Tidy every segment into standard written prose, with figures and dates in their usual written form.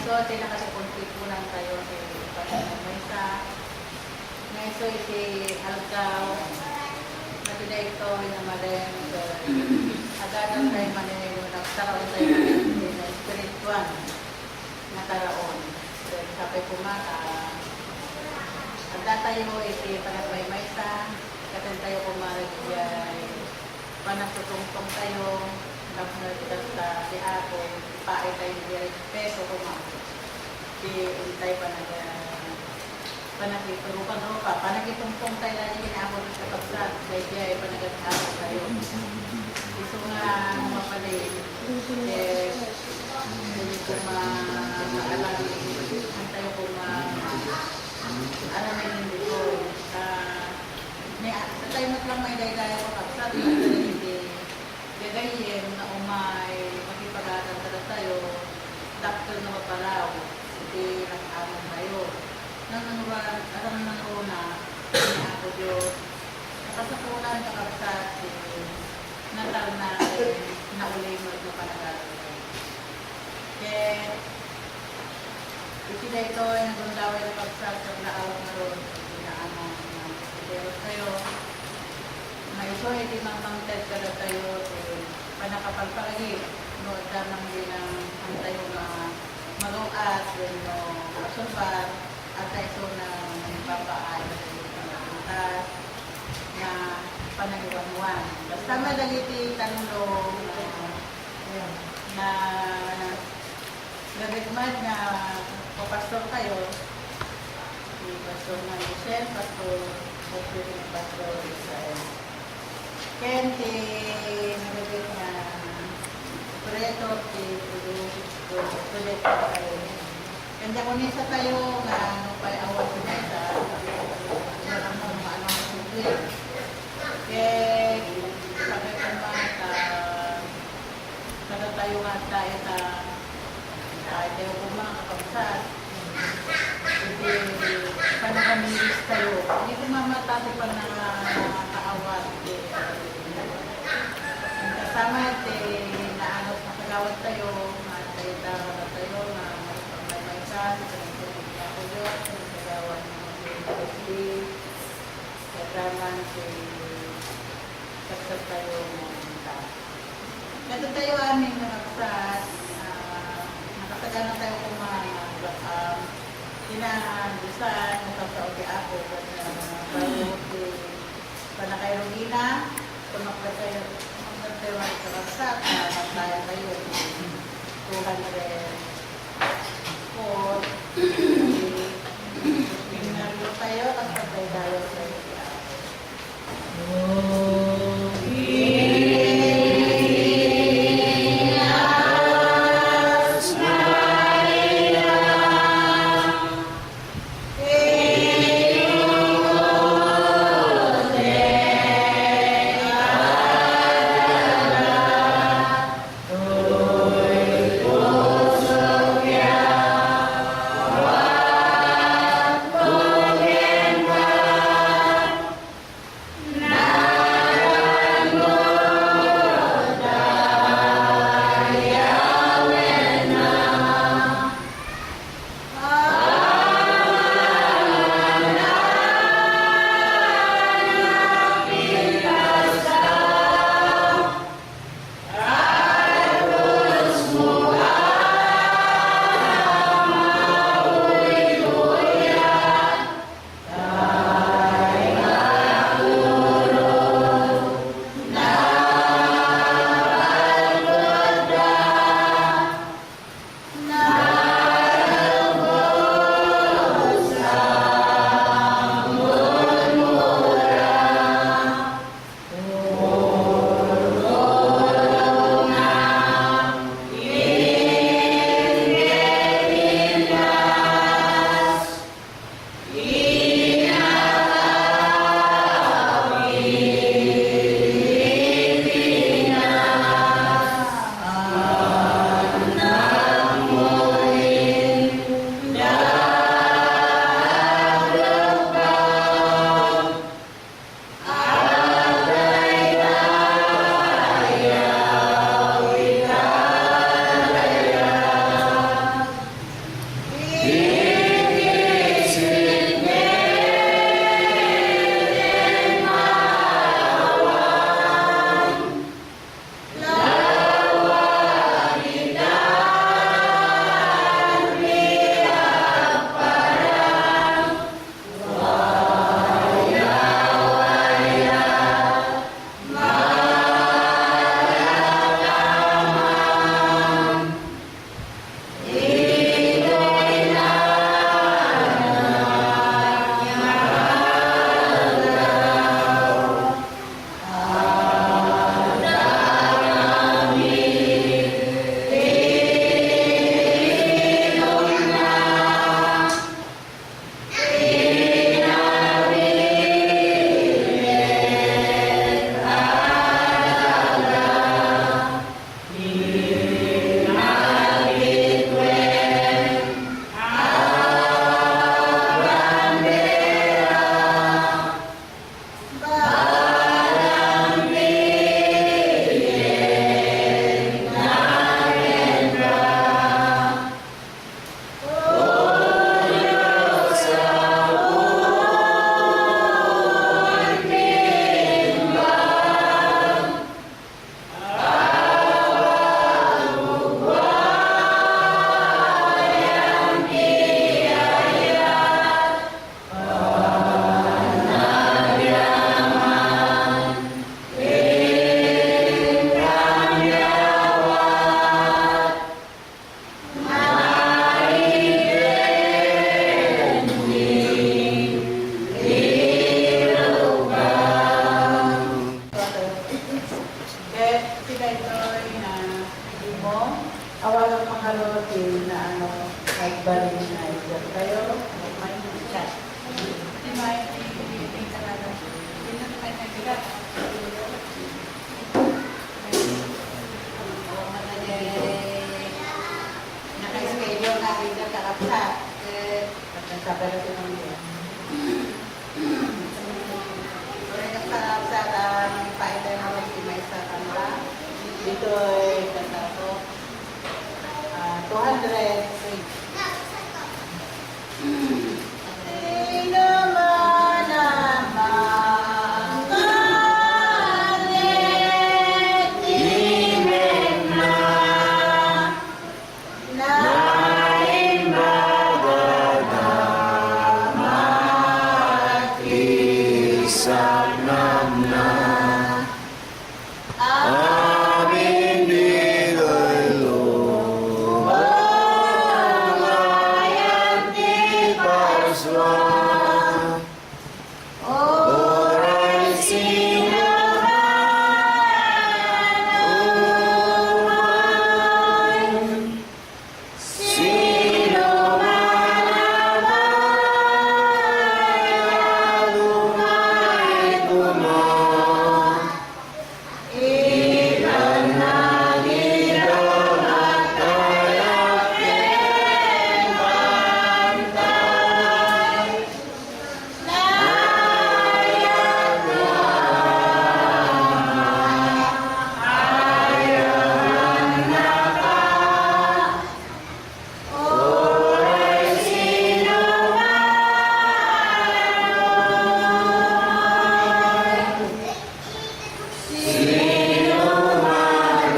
so, tinakasipuntit po lang tayo si Maysa. Ngayon, si Algaw. Matiday ito, inamalem. Agad tayo manilin. Nagtaraon tayo na spiritual na taraon. So, sapay pumaka. Agad tayo, panagmay Maysa. Katin tayo kumaragiyay. Panagtutungtong tayo. Tapos na kita sa diapo. Pae tayo di respeto kumaka. Di tayo panagiturukan o pa. Panagitungtong tayo na yung ginamon sa kapsat. Kaya panagatahan tayo. Gusto nga mga palin. Hindi ko maalam. Ang tayo ko alamin hindi ko. Sa tayo matlang may daydayo ko kapsat. Hindi gagayin na umay makipag-aral ka tayo. Doctor na mapalaw. Hindi nag-aman tayo. Aram ng una, ako Diyos, nakasapunan ka kapsat, natal na naulay mo ito panagalan. Kaya, isida ito ay nagundaway na kapsat sa naawag na ron, inaamang pero kayo, may iso ay timang-tangted ka na tayo, panakapagpalagi, no, damang din ang tayo na mag-uat, masulbar, at ito na nagpapaan na panagawang-wan. Basta malagiti tanong na gabigmad na papastor kayo, si Pastor Manuel, Pastor Israel. Kenti, nagabig na preto, si Tulit kayo. Kanya ko nisa tayo nga pag-awal ko na isa, nalang mo maanong sugli. Kaya, sabi ko kada tayo nga tayo tayo kung mga kapagsat. Hindi, panagamiris tayo. Hindi ko mamatati pa na kaawat. Kasama na ano, nakagawad tayo, tayo na sa pinagpapagod ako Diyos, pinagpagawan ng mga kagaman si saksag tayo ng tao. Nato tayo aming nakapasat, nakatagal na tayo kumahan, kinahandusan, nakasauti ako, bago si Panakayrogina, tumakla tayo ang kapasat, nagtayan tayo, tuhan na rin. O, pinaglo tayo at patay tayo sa iya. Oh makarotin na kahit ba rin na idol kayo, may chat. Hindi may tingin ka na lang. Hindi na tayo nagbigat. Naka-schedule na rin na kalapsat. Nagsasabi na ito ng mga. Kaya nagsasabi ang paida na rin may sa kanila. Dito ay kasako. 200. Sino man ang makalit, imen na nain magagamat isang namna. Amin bigay lumayan di paswa. Oray sinaman sino man ang lumay kumang ilan na nidang at kayakin bantay nayag ayaw naka oray sino sino man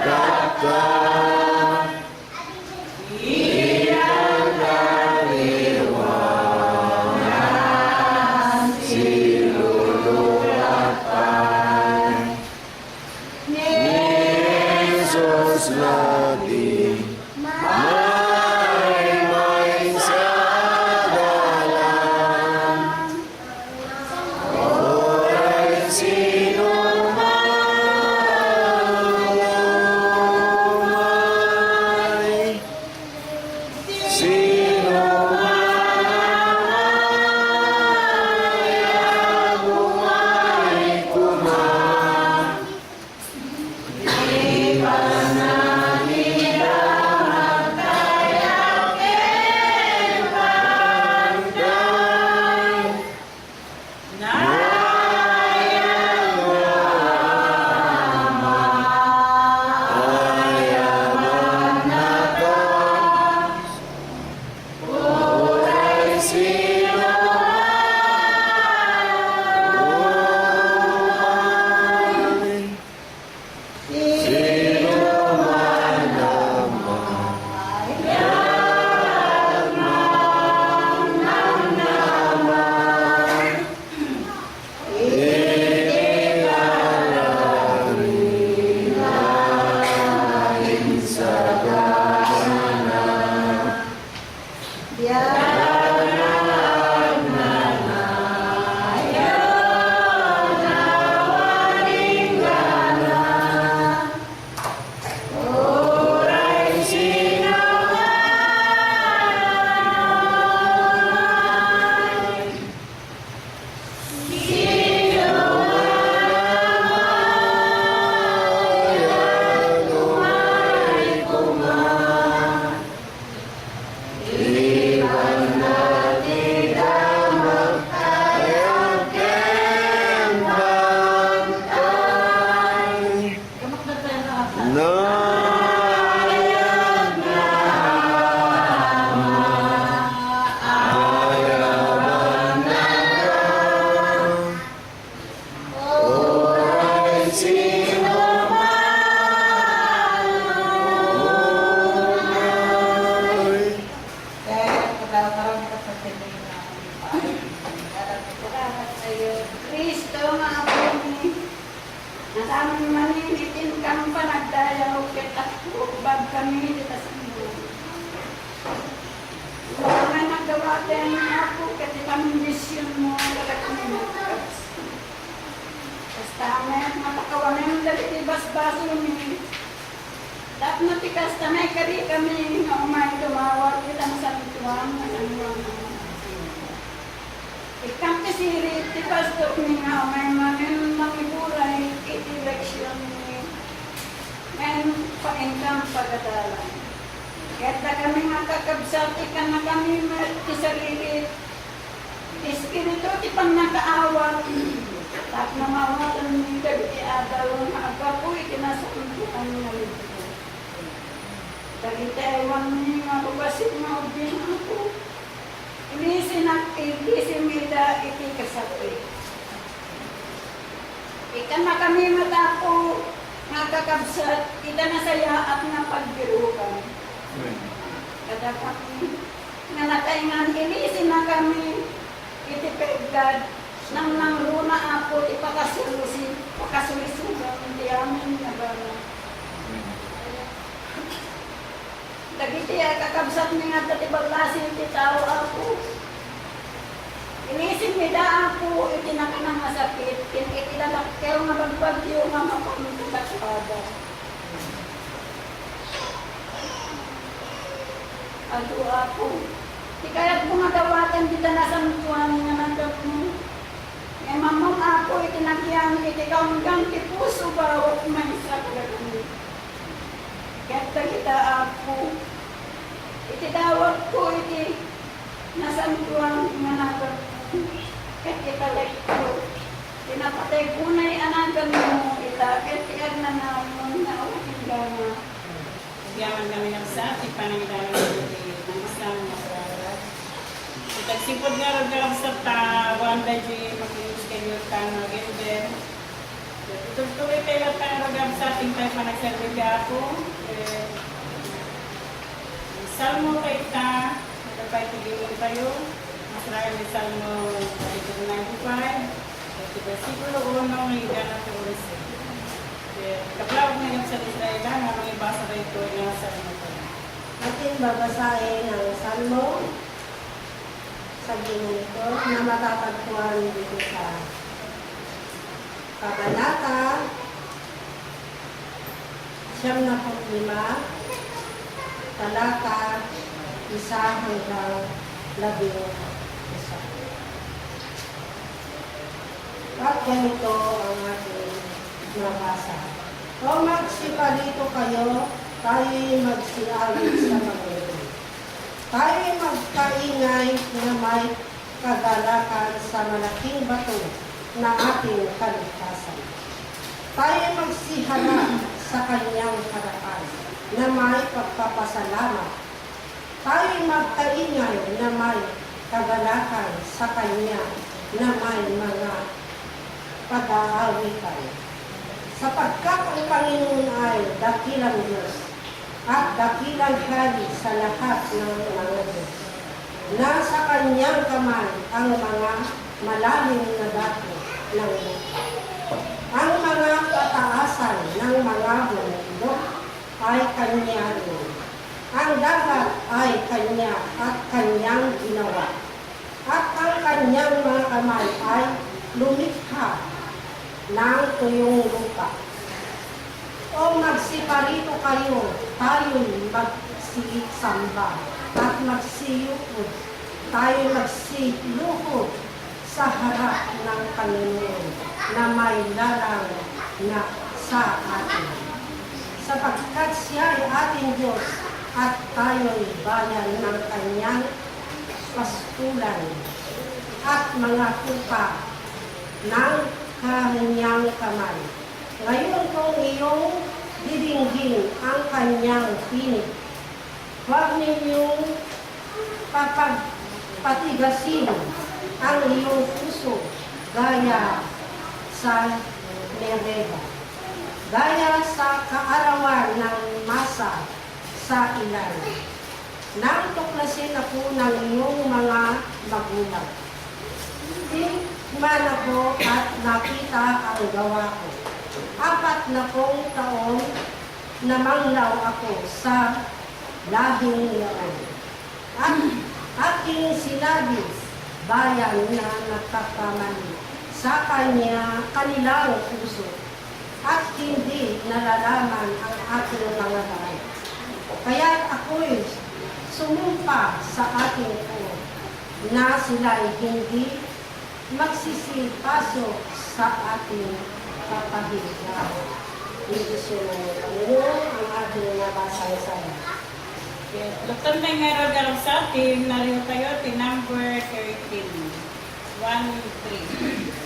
agad ilang kaliwangan siluluwapan ni Jesus natin may sagalan. Oray sino man sino man bumay kumang di pa na nila magkayakin bantay nayang ayaman natas oray sino man sino man naman yag ng naman ilalalain sa gana yag na ayaw na waling gana. Oray sino man sino man lumay kumang iwan na tidamang ayakin bantay nayag na ayaman naman oray sino man lumay. Salamat sa Kristo, mga puni. Nasamang maninitin kang panagdayaw kita bag kami dito sa mundo. Wala na nagawa tayo ako kasi kami mission mo. Wala kami nagkakas. Basta Tama, matakawan na yung dali ibas-bas yung dapat natikas tanay kari kami nga umay tumawag kita sa tuwang ikam kasiri ti pastor ni nga umay manin mangiburay iti election ni ngayon pa-income pagkadalan. Kaya kami nga kakabsat ikan na kami ti sarili espiritu ti pang nakaawat at namawalan ni David Adal nga agapoy kinasampuan nga libro. Dagiti ewan ni nga lubasin nga ubin ako. Ilisin mida iti kasapi. Ika na kami matapo nga kakabsat, ita na saya at nga pagbirukan. Kada kami nga nataingan, ilisin na kami iti pegad nang runa ako pakasulisugan di amin nga bala. Dagiti kakabsat mi nga dati baglasin ti tao ako. Inisin mi da ako iti nakanang masakit, itilalakkel nga bagbagyo nga mapamitibatsada. Ato ako. Di kaya't kumagawatan kita na sa mutuan nga nandap mo. E mamam ako itinagyan iti kaunggang ti puso bawat may sakalagan. Kaya't kita ako. Iti dawat ko iti nasa mutuan nga nandap mo. Kaya't italek ko. Pinapatay ko na'y anagan mo ita. Kaya't iag na naman na ulit gana. Yaman kami ng sa ating pananggalang ng Islam na sarat. Itagsipod nga rin ka sa wanda di mag-ius kayo kano gender. Tuloy kayo panagam sa ating tayo panagserve ka ako. Salmo kayo ta, magkapay tigilin tayo. Masarang ni Salmo 95, versikulo 1 hingga na 11. Kaplawag ngayon sa Israel nga mga ibasa kayo ito nga sa ano. Ating babasahin ang Salmo sa ginito na matatagpuan dito sa Kabanata 75, talata 1 hanggang 11. At ganito ang ating nabasa. O magsipalito kayo, tayo'y magsiawit sa Panginoon. Tayo'y magkaingay na may kagalakan sa malaking bato na ating kaligtasan. Tayo'y magsiharap sa kanyang harapan na may pagpapasalamat. Tayo'y magkaingay na may kagalakan sa kanya na may mga pag-aawitan. Sapagkat ang Panginoon ay dakilang Diyos at dakilang hari sa lahat ng mga Diyos. Nasa kanyang kamay ang mga malalim na dako ng lupa. Ang mga pataasan ng mga bundok ay kanya rin. Ang dagat ay kanya at kanyang ginawa. At ang kanyang mga kamay ay lumikha ng tuyong lupa. O magsiparito kayo, tayo'y magsisamba at magsiyukod. Tayo'y magsiluhod sa harap ng Panginoon na may larang na sa atin. Sapagkat siya ay ating Diyos at tayo'y bayan ng kanyang pastulan at mga tupa ng kanyang kamay. Ngayon kung iyong didinggin ang kanyang tinig, huwag ninyong patigasin ang iyong puso gaya sa Mereba, gaya sa kaarawan ng masa sa ilan. Nang tuklasin ako ng iyong mga magulang. Man ako at nakita ang gawa ko. 40 taon na manglaw ako sa lahing iyon. At aking sinabi, bayan na nagkakamali, sa kanilang puso at hindi nalalaman ang ating mga bahay. Kaya ako'y sumumpa sa ating Panginoon na sila'y hindi magsisipasok sa ating kapahiran. Indisyo ng Panginoon ang ating nabasang saya. Dr. may ngayon garang sa atin, nariyo tayo, number 13. 1-3.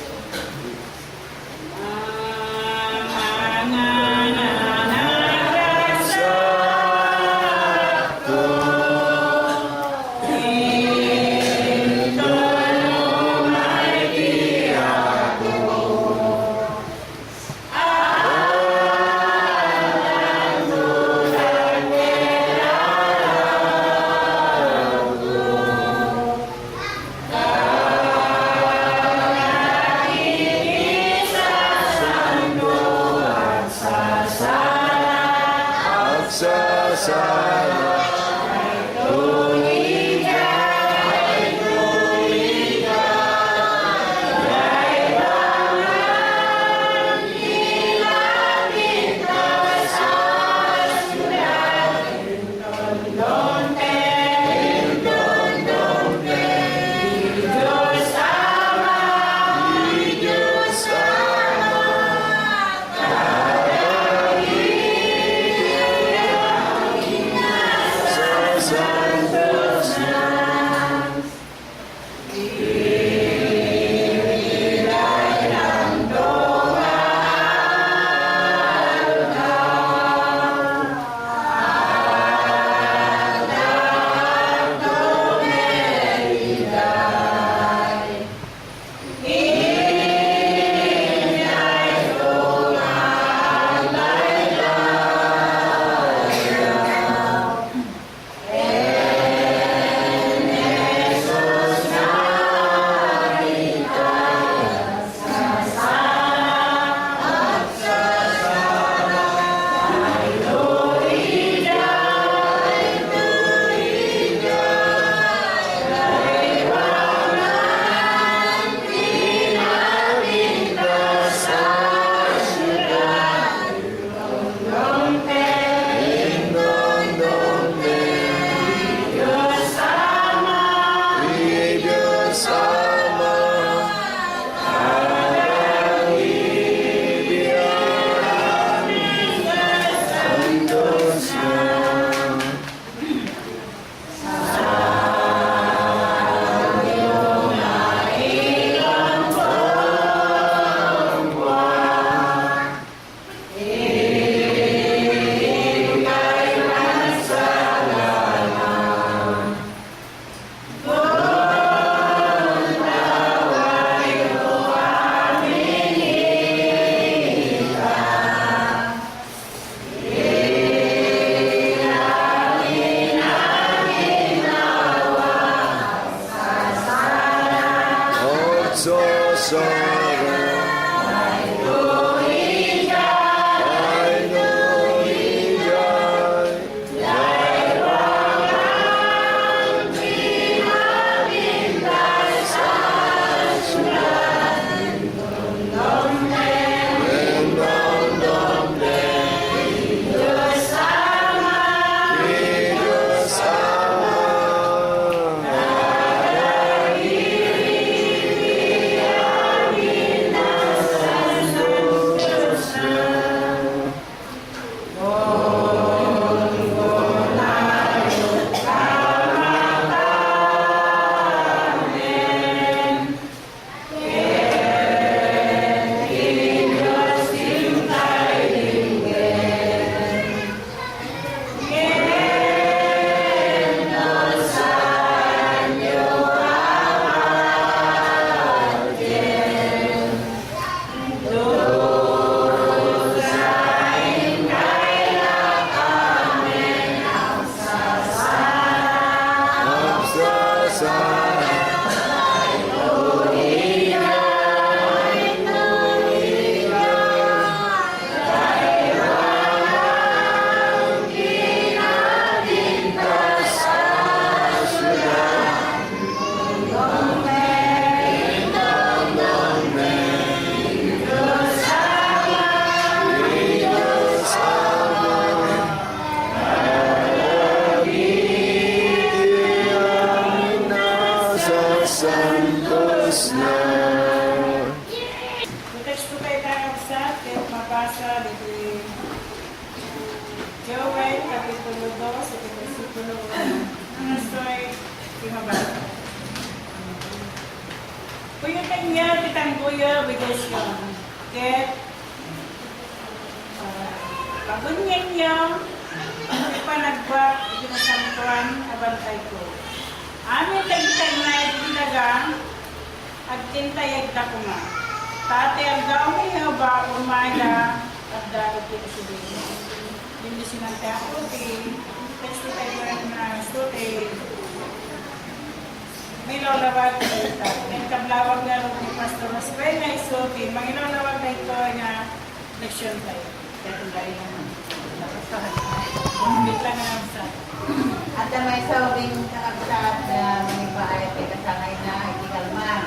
Joel, Kapitulo 2, Versikulo 1. Ang story, Timabata. Kuya kanya, kitang kuya, bigas yun. Ket, pagunyan niya, ipanagba, itinasamtuan, abantay ko. Amin tagitag na itinagang, at tintayag na ko nga. Tate, ang dami nga ba, umaya, at dapat ko sabihin. Hindi sinante ako, text tayo rin na story. May lolawag na ito. May kablawag nga rin ni Pastor Roswell na isuti. Mga lolawag na ito nga leksyon tayo. Kaya ito dahil naman. Bumit lang nga sa At may sabing kakabsat na manibahay kay kasanay na ikikalman.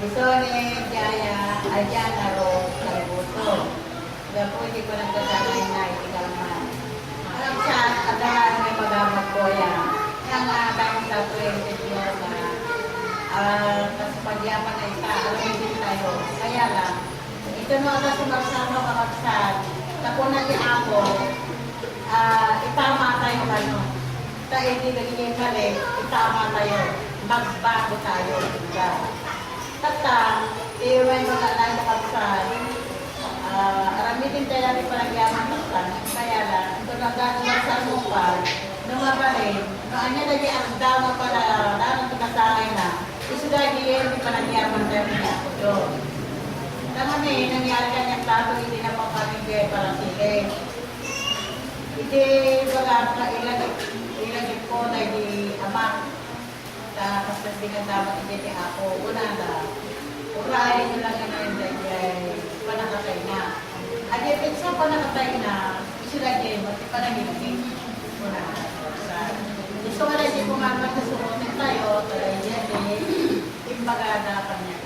Iso ni Jaya, Aryana Ro, Kalibuto. Kaya po hindi ko nagkasanay na ikikalman. Alam siya, adahan may magamag ko yan. Yang dahil sa 20 years na kasapagyaman na isa, alam din tayo. Kaya lang, ito no ang sumarsama kakabsat. Napunan ni ako, itama tayo ano. Tayo hindi nagiging mali, itama tayo. Magbago tayo. Tata, may mga lang kakabsat. Aramitin tayo natin palagyaman taktan. Kaya lang, ito na gano'n sa mukha, numabalin. Noanya lagi ang dama pala, dalang pagkasangay na. Isuda diyan, di palagyaman tayo niya ako doon. Tama ni, nangyari ka niyang tato, hindi na pagpamigay para sige. Hindi baga ilagay ko na di ama. Tapos nagbigan dapat hindi ako. Una na, urahin nyo lang yun dahil panakatay na. At yung sa panakatay na, isuda diyan, mati panagiging. Una na. Gusto ko na hindi pumagat na sumutin tayo, tayo yan eh, imbagada pa niya.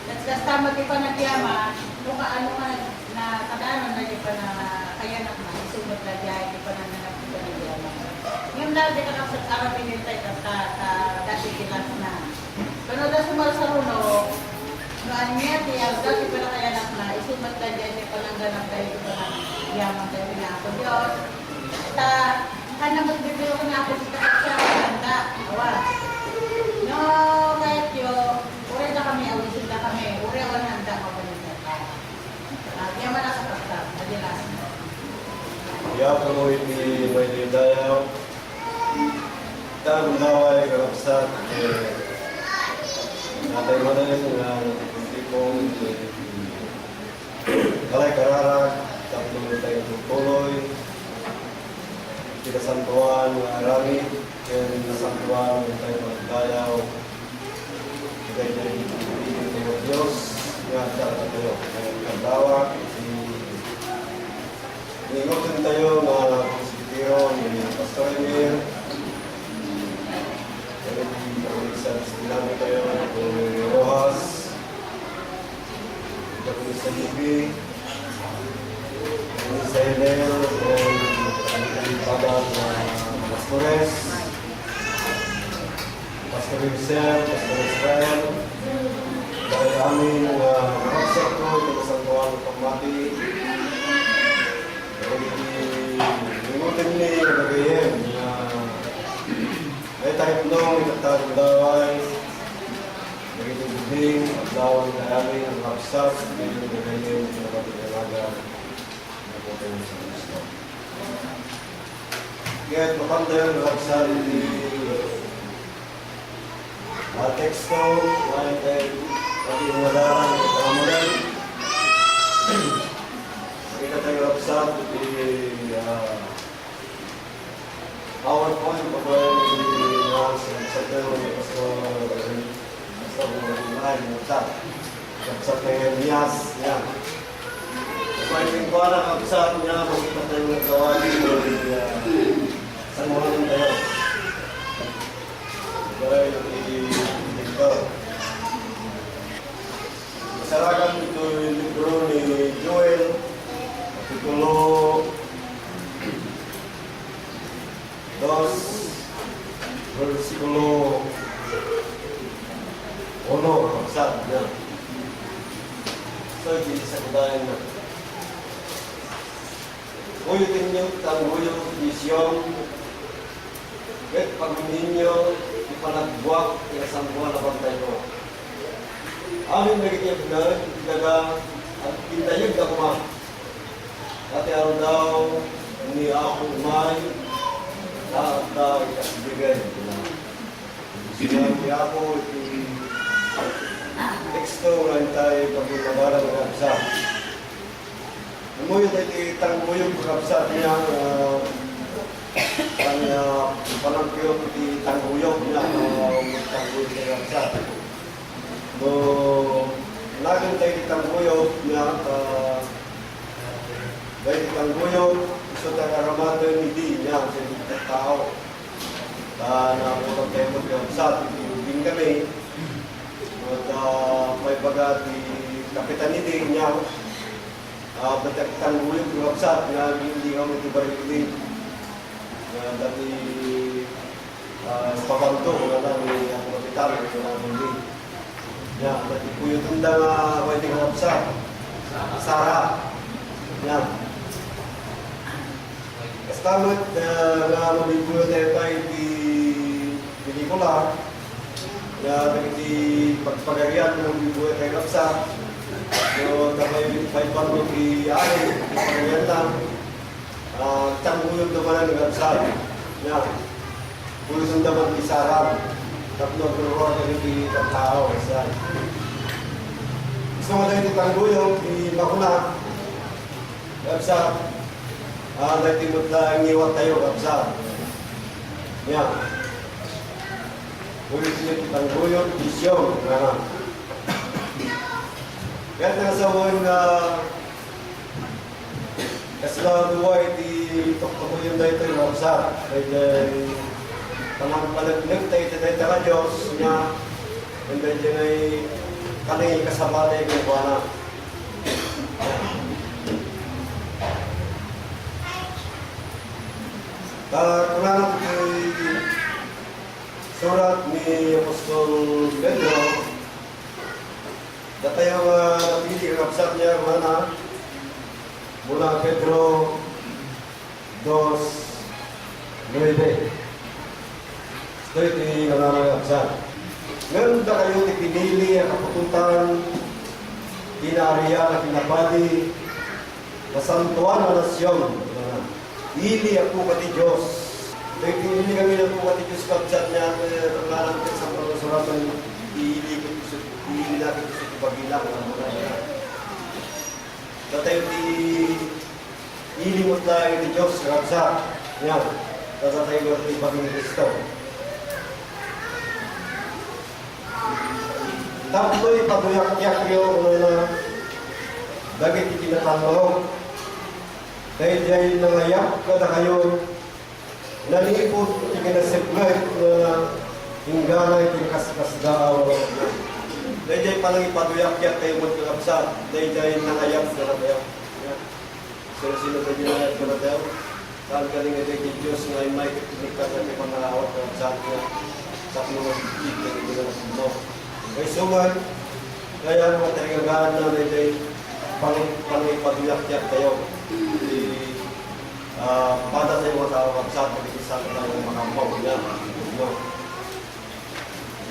Nagkastama di pa nagyama, kung ano ka na kadaanan na di pa na kaya na isumat na diya, di pa na nanapit na nagyama. Ngayon dati ka kapsat arapin yung tayo dati kilas na. Pero na sumasaruno, noan niya tiyaw, dati pa na kaya na isumat na diya, di pa nang ganap tayo, di pa na nagyama tayo pinako Diyos. Kana magbibiro ko na ako sa siya, handa, awas. No, kahit yun, uri na kami, awisin na kami, uri awan handa ko pa yung sata. Kaya man ako kapta, madilas. Ya po iti may lidayaw. Tang naway karapsat natay madalas nga tipong kalay kararag tapos tayo tuloy. Kinasantuan ng arami, kinasantuan ng tayo magdayaw. Kaya yung ibigin ng Diyos, nga dapat tayo. Kaya kandawa, inigotin tayo na Sipiro, ni Pastor Emir. Kaya yung isang sinami tayo, ni Rojas. Kaya yung isang Libi. Kaya yung isang Hilel, Padang Pastores, Pastor Rizal, Pastor Israel, dahil amin makakasap ko, kinasantuan ng pagmati. Limutin ni Nagayem na ay tayo nung itatag daway, nagiging buding, dawang na amin ang makakasap, hindi Nagayem, pinapagdalaga na po tayo sa gusto. Kaya makanda yung nagsari ni teksto, ngayon tayo pati nadaran ng pamamulan. Kita tayo rapsat, PowerPoint, papayan ni Secretary ni Pastor Mulay, rapsat ng Elias, yan. Pwede ko na kapsat niya, makita tayo ng kawali, saan mo lang tayo? Dahil ito. Masarakan ito yung libro ni Joel, Kapitulo 2, Versikulo 1, kapsat niya. So, hindi sa kudayan na. Uyutin niyo, tangguyong misyon. At pag ninyo, ipanagbuwak, inasang buwan na bantay ko. Amin nagiging na, ilaga, at pintayog na kuma. At araw daw, ni ako umay, lahat daw ikasibigay. Sinabi ako, teksto lang tayo pagpapagalan ng kapsa. Umuyo tayo tangguyog ng kapsa niya, kanya panangkiyot di tangguyog niya, tangguyog ng kapsa. No, naging tayo tangguyog niya, dahil tangguyog, gusto tayo karamatan hindi niya, sa tao. Na utang tayo mag-kapsa, ibigin kami. At may baga di kapitan hindi niya, batak tangguyog ng kapsa, na hindi kami itibarin din. Dati pabanto ko na lang ni ang kapitan, ito na hindi. Dati po yung tunda nga pwede ng kapsa, Sara. Kastamat nga mabibulot tayo di pelikula na nagiti pagpagarian ng mabibulot tayo kapsa. So, tapay pagpagod di ari, di pagarian lang. Tangguyog naman ang kapsa. Pulos ang daman di Sarah. Tapno pero na di tao. Gusto mo tayo di tangguyog, di makuna. Kapsa. Dahil timot na ngiwat tayo kapsa. Ulit niyo kitang guyot, isyon. Kaya nasawain na kasla duway di tuktukuyin dahil tayo kapsa. Dahil tamang palaglag tayo tayo ka Diyos niya. And then dyan ay kanay kasabalay ng buwana. Kunanap kay surat ni Apostol Pedro, datayo napili ang kapsat niya mana mula Pedro 2:9. Ito yung nananang kapsat. Meron na kayo pinili ang kapututan, kinariya na pinapadi, kasantuan na nasyon. Ili ako pati Diyos. Dahil hindi kami na po pati Diyos kapsat niya, nangalang ka sa mga suratan, ili natin sa ipagilang ang mga niya. Dahil ili mo tayo ni Diyos kapsat niya, tatay mo ito ipaging Kristo. Tapos ipatuyak-yak yung dagit itinatangog. Dahil dahil nangayak ka na kayo, nalipot ikinasiplag na hingganay pinakaskas daw. Dahil dahil palang ipatuyak-yak kayo magkakapsat, dahil dahil nangayak ka na kayo. Sino-sino na dinayat ka na tayo? Saan ka rin ito Diyos na may kitinikad na may pangalawat na kapsat niya sa mga bibig na ginagawa mo. Kaya suman, kaya naman tayo gagahan na dahil palang ipatuyak-yak kayo. Pada sa mga tao kapsat, mag-isang tayo makampaw niya.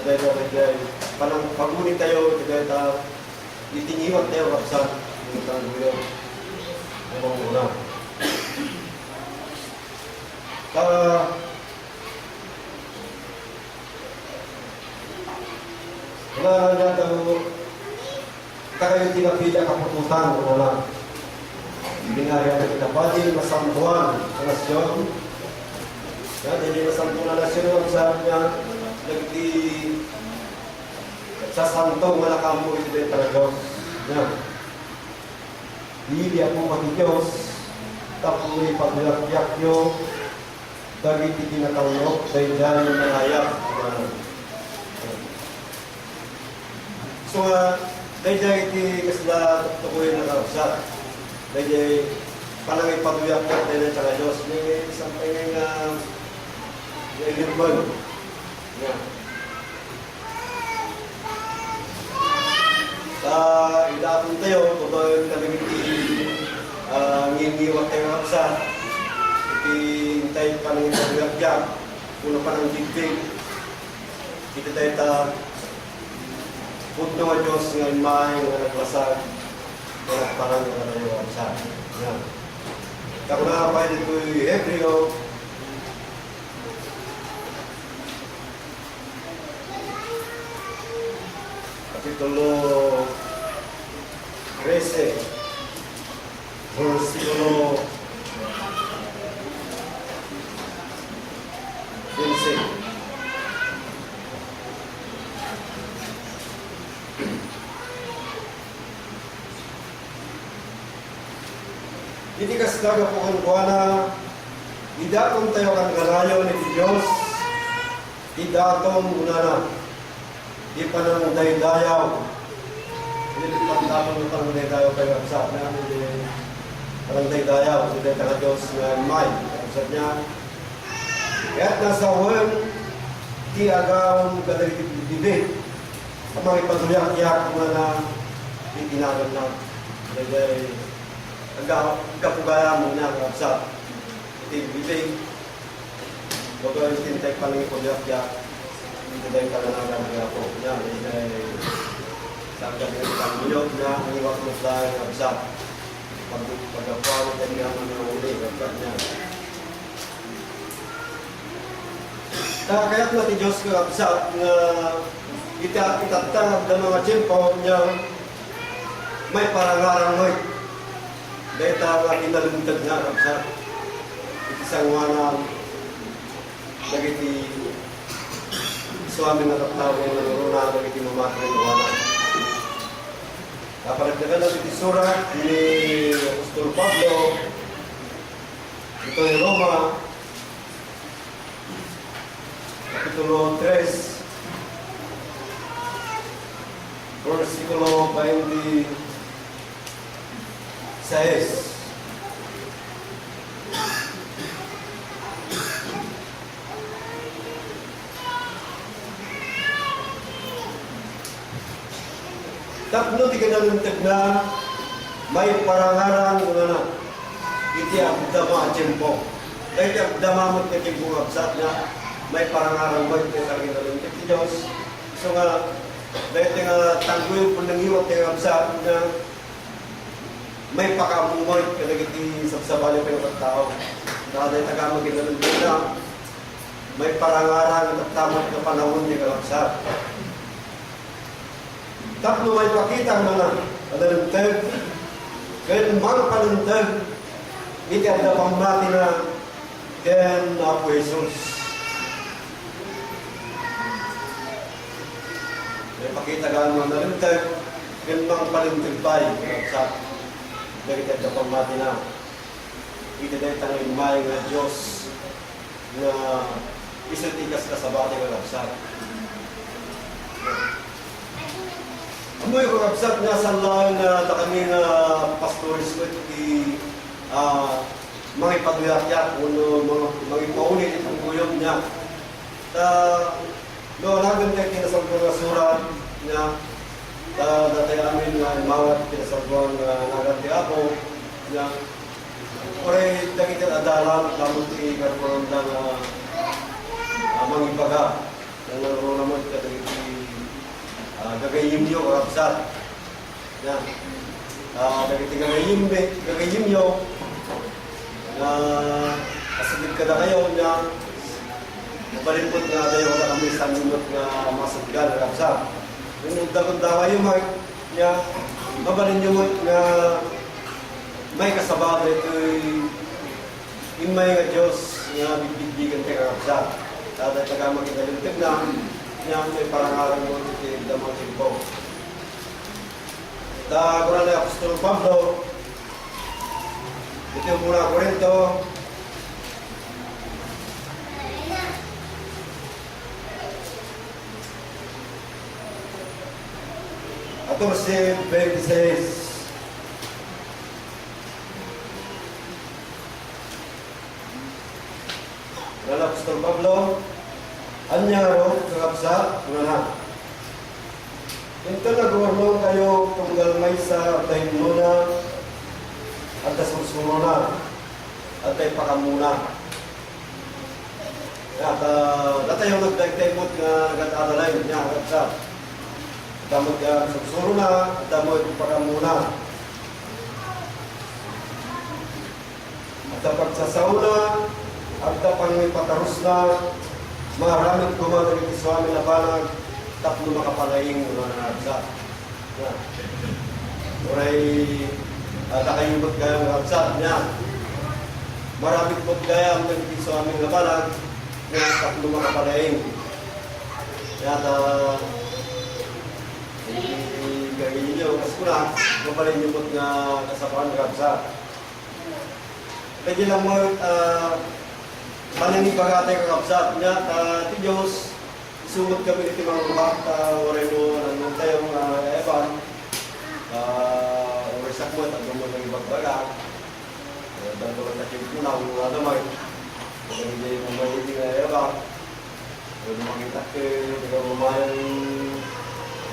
Dahil parang pag-unin tayo, dahil itingiwag tayo kapsat, yung tangguyog. Ang una. Wala na daw, kayo tinapila kapututan, wala. Binarihan na kitapati, masampuan ang nasyon. Hindi masampuan ang nasyon, ang sabi niya, nagdi sa santong malakamu ito din para Diyos. Hindi ako pati Diyos, tapoy paglalakyak nyo, dagit itinatawag, dahil dyan yung nalayak. So, dahil dyan kasla tukuyin na karapsat. Dahil palang ipatuyak ka din sa Diyos. May isang pangay na ilimbag. Sa ilatong tayo, totoo yung kami ngingiwat tayo kapsa. Itintay pa ng itagagyak. Puno pa ng digdig. Ito tayo ta putno nga Diyos nga imahe nga naglasag. Nga nagparang nga tayo kapsa. Yan. Kako na pa dito yung Hebreo. Kapitulo 13, versikulo 15. Hindi kasi talaga po ang kuwana, idatong tayo kang galayo ni Diyos, idatong unana, di pa nang daydayaw, hindi pagdamang na parang daydayaw kayo ang sabi na, hindi parang daydayaw, hindi tayo ka Diyos na may, ang sabi niya, kaya't nasa huwag, di agaw kadalibibig, ang mga ipatuyak-yak mo na itinagan na, dahil agkapugaya mo niya ang absat. Itibibig. Bago itintay pa ng ipatuyak-yak, hindi tayo kalanagan ng ako. Yan, ay saan ka din ang bulot na ang iwak mo sa absat. Pag-apawag tayo nga ng uli, absat niya. Kaya't natin Diyos ka absat na itatangag ng mga tiyempo niya may parangarang hoy. Dahil tawa kinalungtad nga absat. Isang wanang nagiti suami na tatawag na naruna nagiti mamatay na wanang. Kapalag na iti surat ni Apostol Pablo. Ito ay Roma. Kapitulo 3. Versikulo 26. Tapno di kanalundag na may parangarang na iti abdama tiyempo. Dahil abdama mo iti tiyempo absat na may parangarang mo iti kanalundag ti Diyos. So nga, dahil nga tanggoy po nang iwag iti absat na may pakamumoy kadagiti sabsabali pa yung tao. Dahil taga maginalundag na may parangarang at tamang na panahon niya kalabsat. Tapno may pakita ang mga panalantag. Kaya mga panalantag, iti ang napang natin na ken Apo Jesus. May pakita ka ang mga panalantag, ken mga panalantag tayo. Dahil iti ang napang natin na iti dahil tanging may nga Diyos na isatikas ka sa batang kalabsat. Amoy ko kapsat nga sa lang na kami na pastores ko iti mga ipaglayakyak o mga ipaulit itong guyom niya. Doon namin tayo kinasabong na surat niya datay amin na mawat kinasabong na naganti ako niya. Oray dakitin adalan namun iti karporon na mga ibaga na naroon naman kadagiti gagayim niyo o absat. Yan. Dagiti gagayim niyo na kasabit ka na kayo na mabalimpot nga tayo na kami sa minut na masaggan o absat. Yung dagon-dawa yung niya, mabalin niyo na may kasabado ito'y imay nga Diyos nga bibigyan kayo o absat. Dahil taga magigalimutin na niya may parangalan mo iti damang timpo. Kuna na Apostol Pablo, ito yung muna Korinto, ato si 26. Kuna na Apostol Pablo, anyaro kakabsat na. Ito nagwarlong kayo tunggal may sa tayo muna at sursuro na, at ay pakamuna. At datayo nagdagtaymot nga nag-adalay niya at sa damot ka sursuro na, at damot pakamuna. At pagsasauna, at pang patarus na, maraming kumagal iti Swami na banag, tapno makapalaing mga nanagsa. Oray, nakayubot kayo ng kapsat niya. Maraming po kaya ang iti Swami na banag, na tapno makapalaing. At gagawin niyo, kasi kuna, mapalain niyo po nga kasapaan ng kapsat. Pwede lang mo, panangibagatay ka kapsat niya, ti Diyos, isumot kami iti mga umak, oray mo nang tayong eban, oray sakmat, at mo nang ibagbaga, dahil ko na kintunaw, damay, kung hindi mo mahiti nga eban, kung makita ka, ikaw mamayang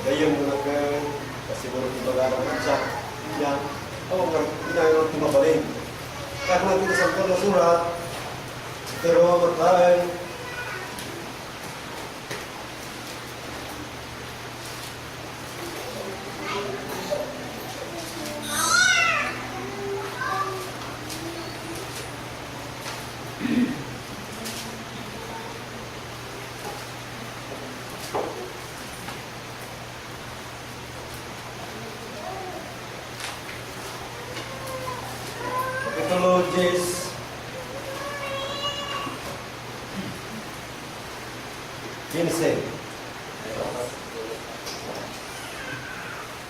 gayong mo nag, kasi mo nang ibagara ng kapsat niya, ako nga, inayon ang tumabaling. Kahit natin sa sampal na surat, pero magkain, Kapitulo 10. Quince.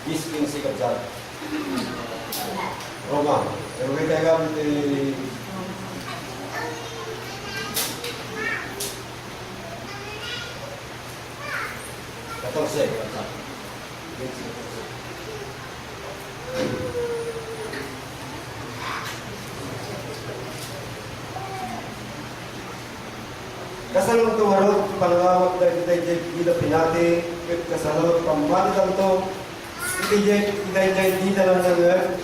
15 kapsat. Roma. Pero kita gamit di 14 kapsat. 15. Kasalong tumarot, panangawag na itay-jay dida pinati, kasalong pamalitan to, itay-jay dida ng nangyag,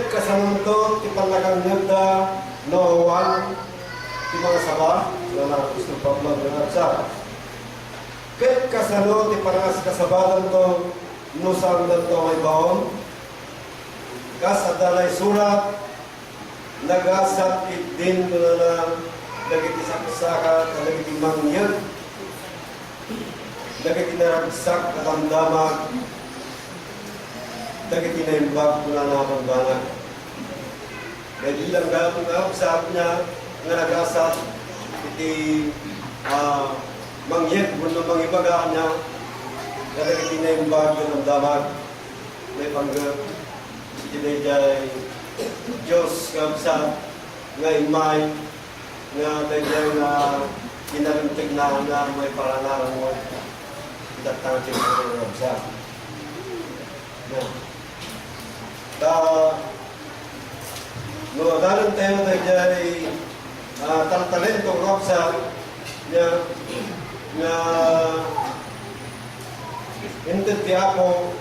kasalong to, tipanakang nagda, noowan, ti mga saba, na gusto pablang ng agsa. Kasalong, tipanangas kasabatan to, nusang na to may baon, kasadalay surat, nagasat din na lagi tisaksakat, lagi timangyag, lagi tinaragsak at ang damag, lagi tinaimbag mula na ang banag. Dahil ilang gawin nga, sabi niya, nga nagasat, iti mangyag, muna mangibagaan niya, lagi tinaimbag ang damag, may panggap, itinayjay, Diyos kapsat, nga imay, nga dahil na kinalimtig na may parangaran mo itatangkin mo ng rabsa. Dalang tayo dahil taltalin itong rabsa na hinted di ako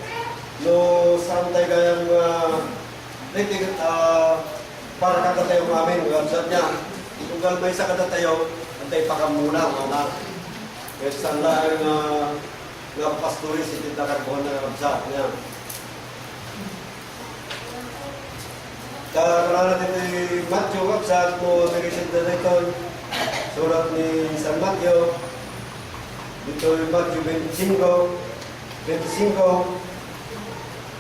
no saan tayo kayang para katatayo namin rabsa niya. Kung may sa kada tayo, antay pa ka muna, mga. Kaya saan lang nga pastoris, hindi na karbon na rabsa niya. Karana dito yung Matthew, rabsa mo, nag-isip na dito, surat ni San Matthew, dito yung Matthew 25,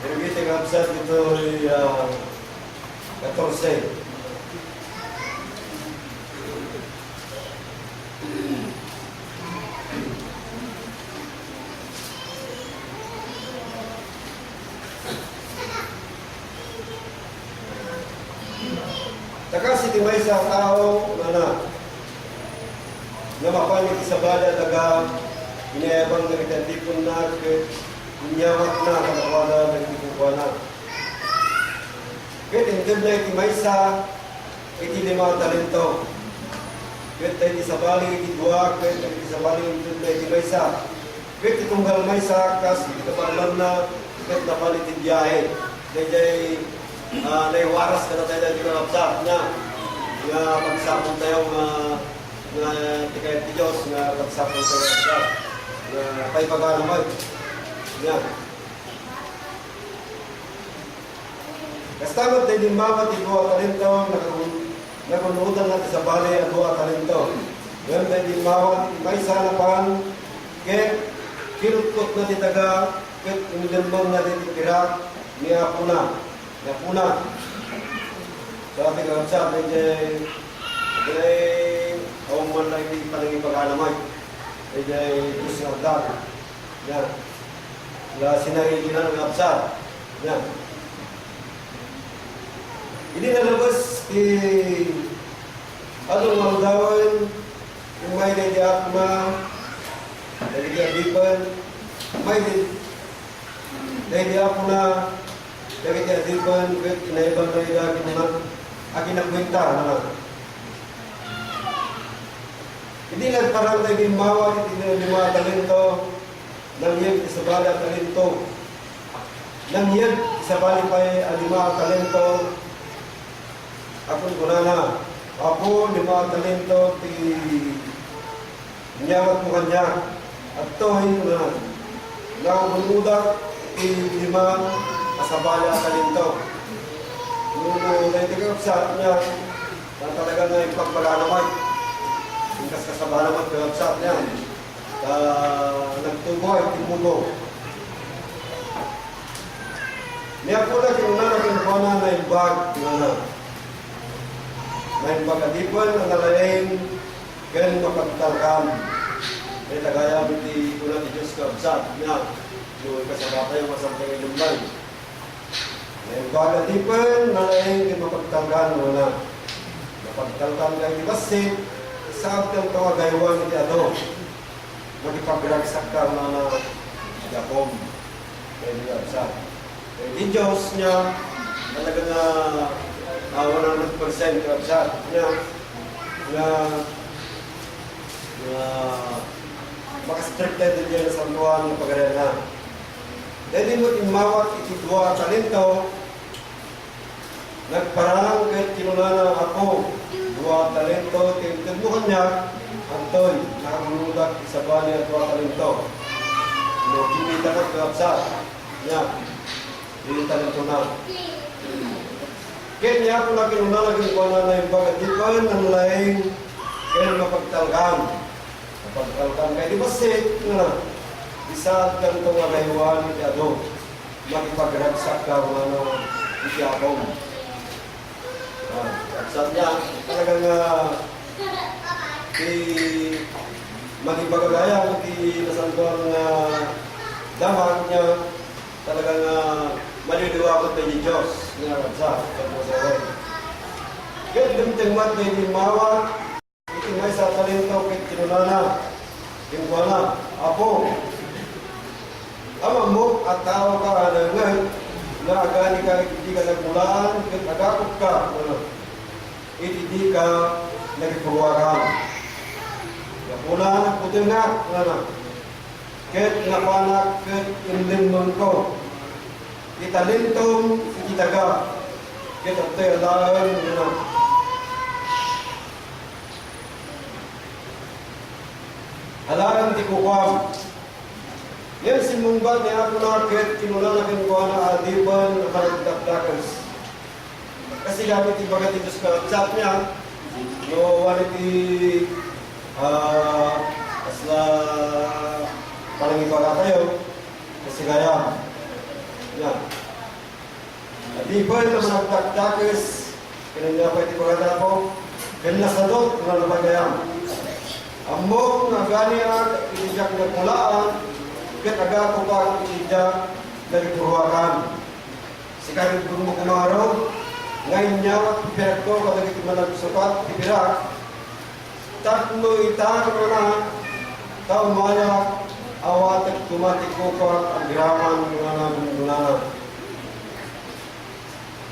pero dito yung rabsa dito yung 14. Takasi ti may sa tao na mapanig sa bala taga inayabang na kitantipon na inyawat na kanawala nagtipukwa na. Kaya tinitib na iti may sa iti lima talento. Kaya iti sa bali iti duwag, kaya iti sa bali iti may sa. Kaya titunggal may sa kas iti kapalan na kaya napal iti biyahe. Kaya naiwaras ka na tayo dahil kinakapsat niya. Nga pagsapon tayo nga tikayat ni Diyos nga pagsapon tayo kapsat. Nga tayo pag-alamay. Nga. Kastamat tayo din mawat ikuha talento nakunutan natin sa balay at buha talento. Ngayon tayo din mawat may sana pang kinutkot natin taga inilambang natin itira niya puna. So ating kapsat ay awang man lang hindi panangin pag-alamay. Ay Diyos ng agdag. Yan. Wala sinari din ang kapsat. Yan. Hindi nalabas atong mga dawan yung may hindi akma hindi adipan may hindi ako na hindi adipan inaibang na ilagin naman akin ang kwenta naman. Hindi nagparang tayo gimawa, hindi na mga talento nangyag sa bali ang talento nangyag sa bali pa ang mga talento. Ako kunana, ako lima talento niyawat mo kanya at tohin na nakabuludak lima asabala talento. Nung naitigap sa niya na talaga na ipagpalanamay yung kaskasabalamat sa niya nagtuboy, timugo. Niya po na kinunana kinukana na ibag kinunana. May pagkatipan ang nalaing kaya mapagtalkan. May tagaya biti kulang ni Diyos kabsat niya. Yung kasabata yung masamtang ilumbay. May pagkatipan nalaing kaya mapagtalkan muna. Mapagtalkan kayo di basit. Saab kang kawagaywan iti ato. Magipagiragsak ka na Jacob. Kaya di kabsat. Kaya di Diyos niya talaga na 100% kapsat niya na makastricted din dyan sa santuan ng pag-arena. Dahil mo imawat itidwa talento nagparang kahit kinunana ako dua talento tinutudmukan niya Antoy, nakamunudak isabali at dua talento kinita ka kapsat niya hindi talento na. Kaya niya ako na kinunalagin ko na yung pagkatipan ng laing kaya mapagtalkan. Mapagtalkan kaya di ba sit na isa kang itong alahiwan iti ado makipagragsak ka mga iti akong. Sabi niya talagang magipagagaya iti nasantuan damag niya talagang maliliwakot tayo ni Diyos nga rabsa kaya dumtingmat na inimawa itimay sa talento kaya kinunana kinunana Apo ama mo at tao ka anangan na agani ka hindi ka nagmulaan kaya agakot ka hindi ka nagipurwakan napulaan puti nga kaya napanak kaya inlimnon ko italentong ikitaga kita tayo alahan na alahan di kukwam yan si mungbat niya ako nakakit kinulanakin ko na adiban na karagdakdakas kasi gamit ibagat ito sa chat niya no waliti asla palang ibaga tayo kasi gaya yan. Di ba ito mga nagdakdakas kinanya pa iti pagkata ko kinasadot na napagayam among nagania itinjak nagmulaan ket aga ko pa itinjak nagipurwakan sikarit kung mo kumaro ngayon niya pipirak ko kadagit managsukat pipirak tatlo itan mo na tao maya awat at tumatik ko pa ang graman mga nabundunan.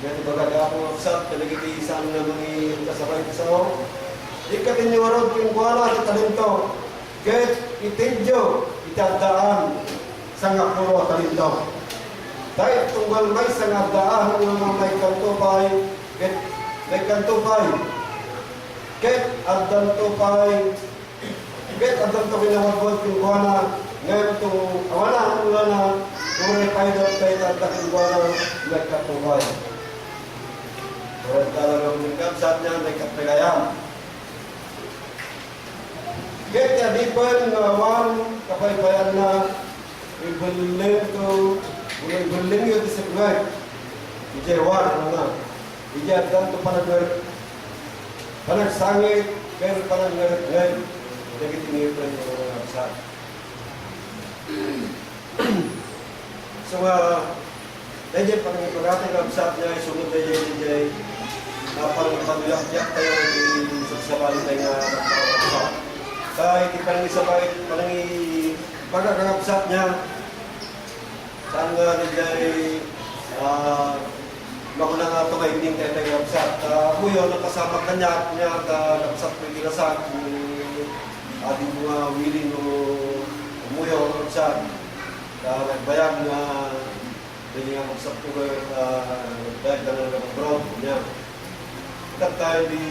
Yan baga ako sa talagiti isang na mga kasabay sa o. Ikatin niyo arod yung wala sa talento. Kahit itidyo, itadaan sa ngapuro talento. Dahil tunggal may sangadaan ng mga may kantupay, may kantupay, ket adan tupay, ket adan to pinawagwag kungkuana, ngayon itong awana, na, kung paidat kayo tanda kungkuana, may kantupay. Kaya talagang nagkabsat niya, may katagayan. Ket yadipan ngawan, kapaypayan na, ibulin to, ibulin yun sa pagay. Ijewan, ano na. Ijewan to panagsangit, pero panagnarit-ngarit. Nagitinipan yung mga kapsat. So, dahil panagpagati ng kapsat niya, sunod na dahil panagpaduyak-yak tayo sa balitay na kapsat. Kahit ipanangisabay, pagkakapsat niya, saan nga nilay makulang nga ito kayo din tayo kapsat. Muyo, nakasama kanya, kapsat ko yung ilasak, ating mga willing o muyo, kapsat. Nagbayag na hindi nga kapsat ko dahil ka na nagabroad niya. Kat tayo di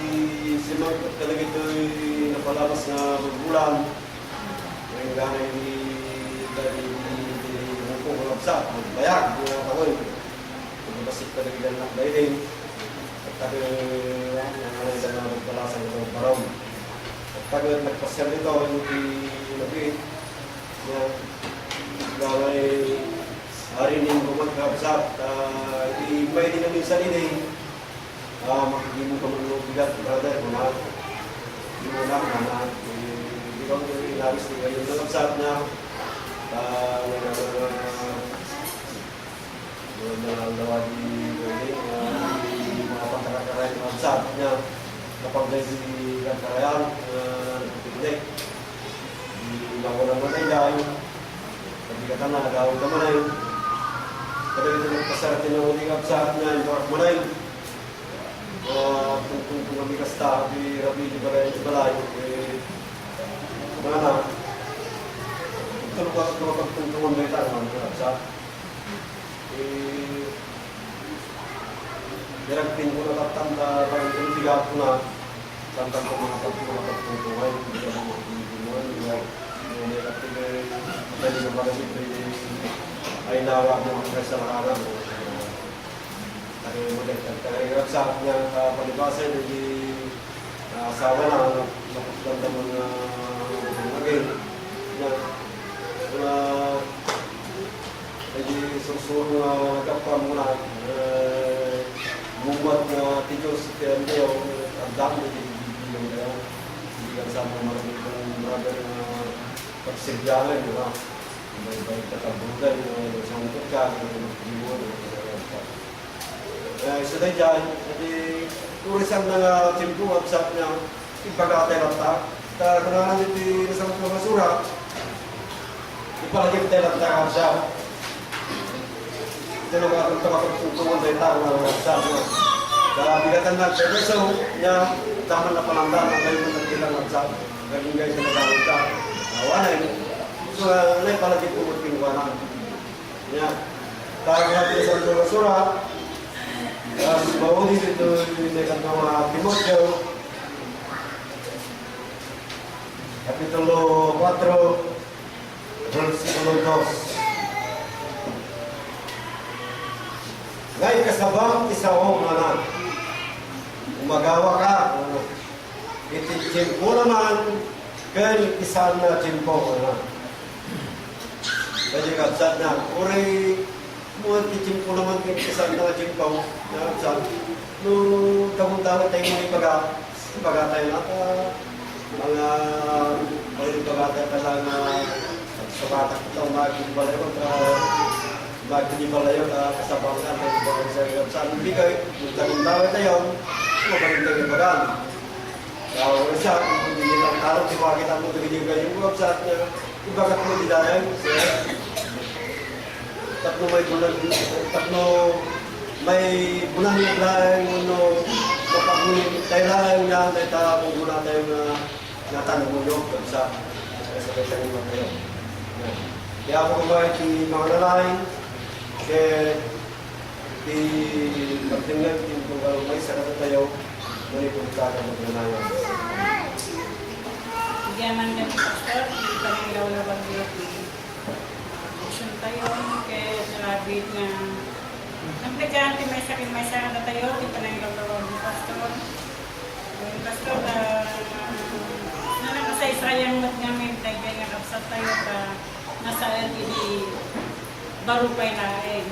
simangkot talaga ito'y napalabas na magbulan. Ngayon ganay di hukong kapsat, magbayag, mga kahoy. Pagkabasik talaga dahil ng dahiling. At tayo nanganay dahil na magpalasan ito ng parang. At tayo nagpasyal ito, hindi nabit. Gaway harinin ko magkapsat. May din namin sa nilay. Hindi mo ka malubigat, brother, mga hindi mo lang, hindi ko inabis ni kayo ng kapsat niya. Nalawa di mga pagkakarayan ng kapsat niya. Napaglay di kakarayan, nagpipignek. Hindi lang ko naman ay dahil. Pagkikatan na, nagawag naman ay. Pero ito nagpasaratin ng uling kapsat niya, yung parang munay. Kung kami kasta, di rabi di balay, mana, ito lupa sa mga pagtuntungan na ito, mga kapsa. Diragpin ko na tatanda, parang tinitigat ko na, tandang ko mga pagtuntungan, hindi ako magpintungan, hindi ako pwede na malamit, ay nawa ng mga sa makarang. Kaya sa niya palibasan, hindi asawa na napagdanda mga maging na hindi susuro na kapwa muna mumat na tijos kaya hindi yung agdang na yung kaya hindi ka sama maraming brother na pagsiryalan may balik na kabudan sa mungkot ka so dahil dyan, turisan na timpo at sa niya, ipagkatay lang ta. Kailangan ito sa mga basura, ipalagay tayo lang ta siya. Ito na mga pagkakuntungan tayo tao na sa niya. Bigatan na siya. So, niya, tama na palanda na kayo na nagkilang at sa gagawin kayo sa nagawin ka. Wanay. So, naipalagay po mo pinguanan. Niya, kaya natin sa mga basura, bawa dito yung mga Timoteo Kapitulo 4 Versikulo 2 Ngay kasabang isawang anak umagawa ka itinjimpo naman kan isan na jimpo anak kaya kapsat na uri mga kichimpo naman kung isang na chimpaw na saan. Nung kamuntawa tayo mga ipagatay na mga ipagatay pa lang sabatak ito magkibalayo kasabangan tayo ibang sa saan. Hindi kayo, kung kamuntawa tayo, magaling tayo ipagan. Kaya siya, kung hindi lang tarong, ipakita mo ito yung website niya, ibagat mo didayan. Tatlo may bulan yung laing uno kapag tayo laing na tayo kung bulan tayo na natanong mo yung sa sabay-sabay mo kayo. Kaya ako kumahit yung mga lalaing Kaya di pagtingnan din kung ano may sa tayo, muli kung ka magnanayan. Bigyaman kami pastor, hindi pa rin ilaw-lawag dito. Action tayo, kaya sarabit nga. Nagtagaan, may sakit, may sakit na tayo, hindi pa rin ilaw-lawag ni pastor. Yung pastor na nakasay-sayang mat namin, tayo nga kapsat tayo ka nasa hindi baro pa ilaing.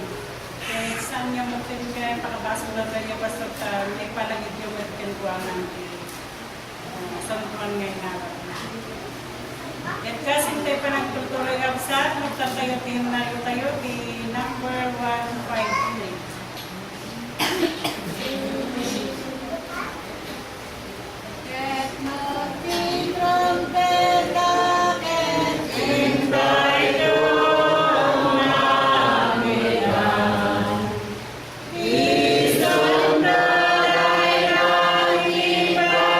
Kaya saan niya mo din kaya pakabasong na tayo pastor ta, may palagid yung webcam ko ang santuan ngayon natin. At kasi tayo pa nagtutuloy kapsat, magtatayo tayo di number 158. Ket magtindrom tenda, ket tindayo namin. Isang daray ng ipag-inasinan.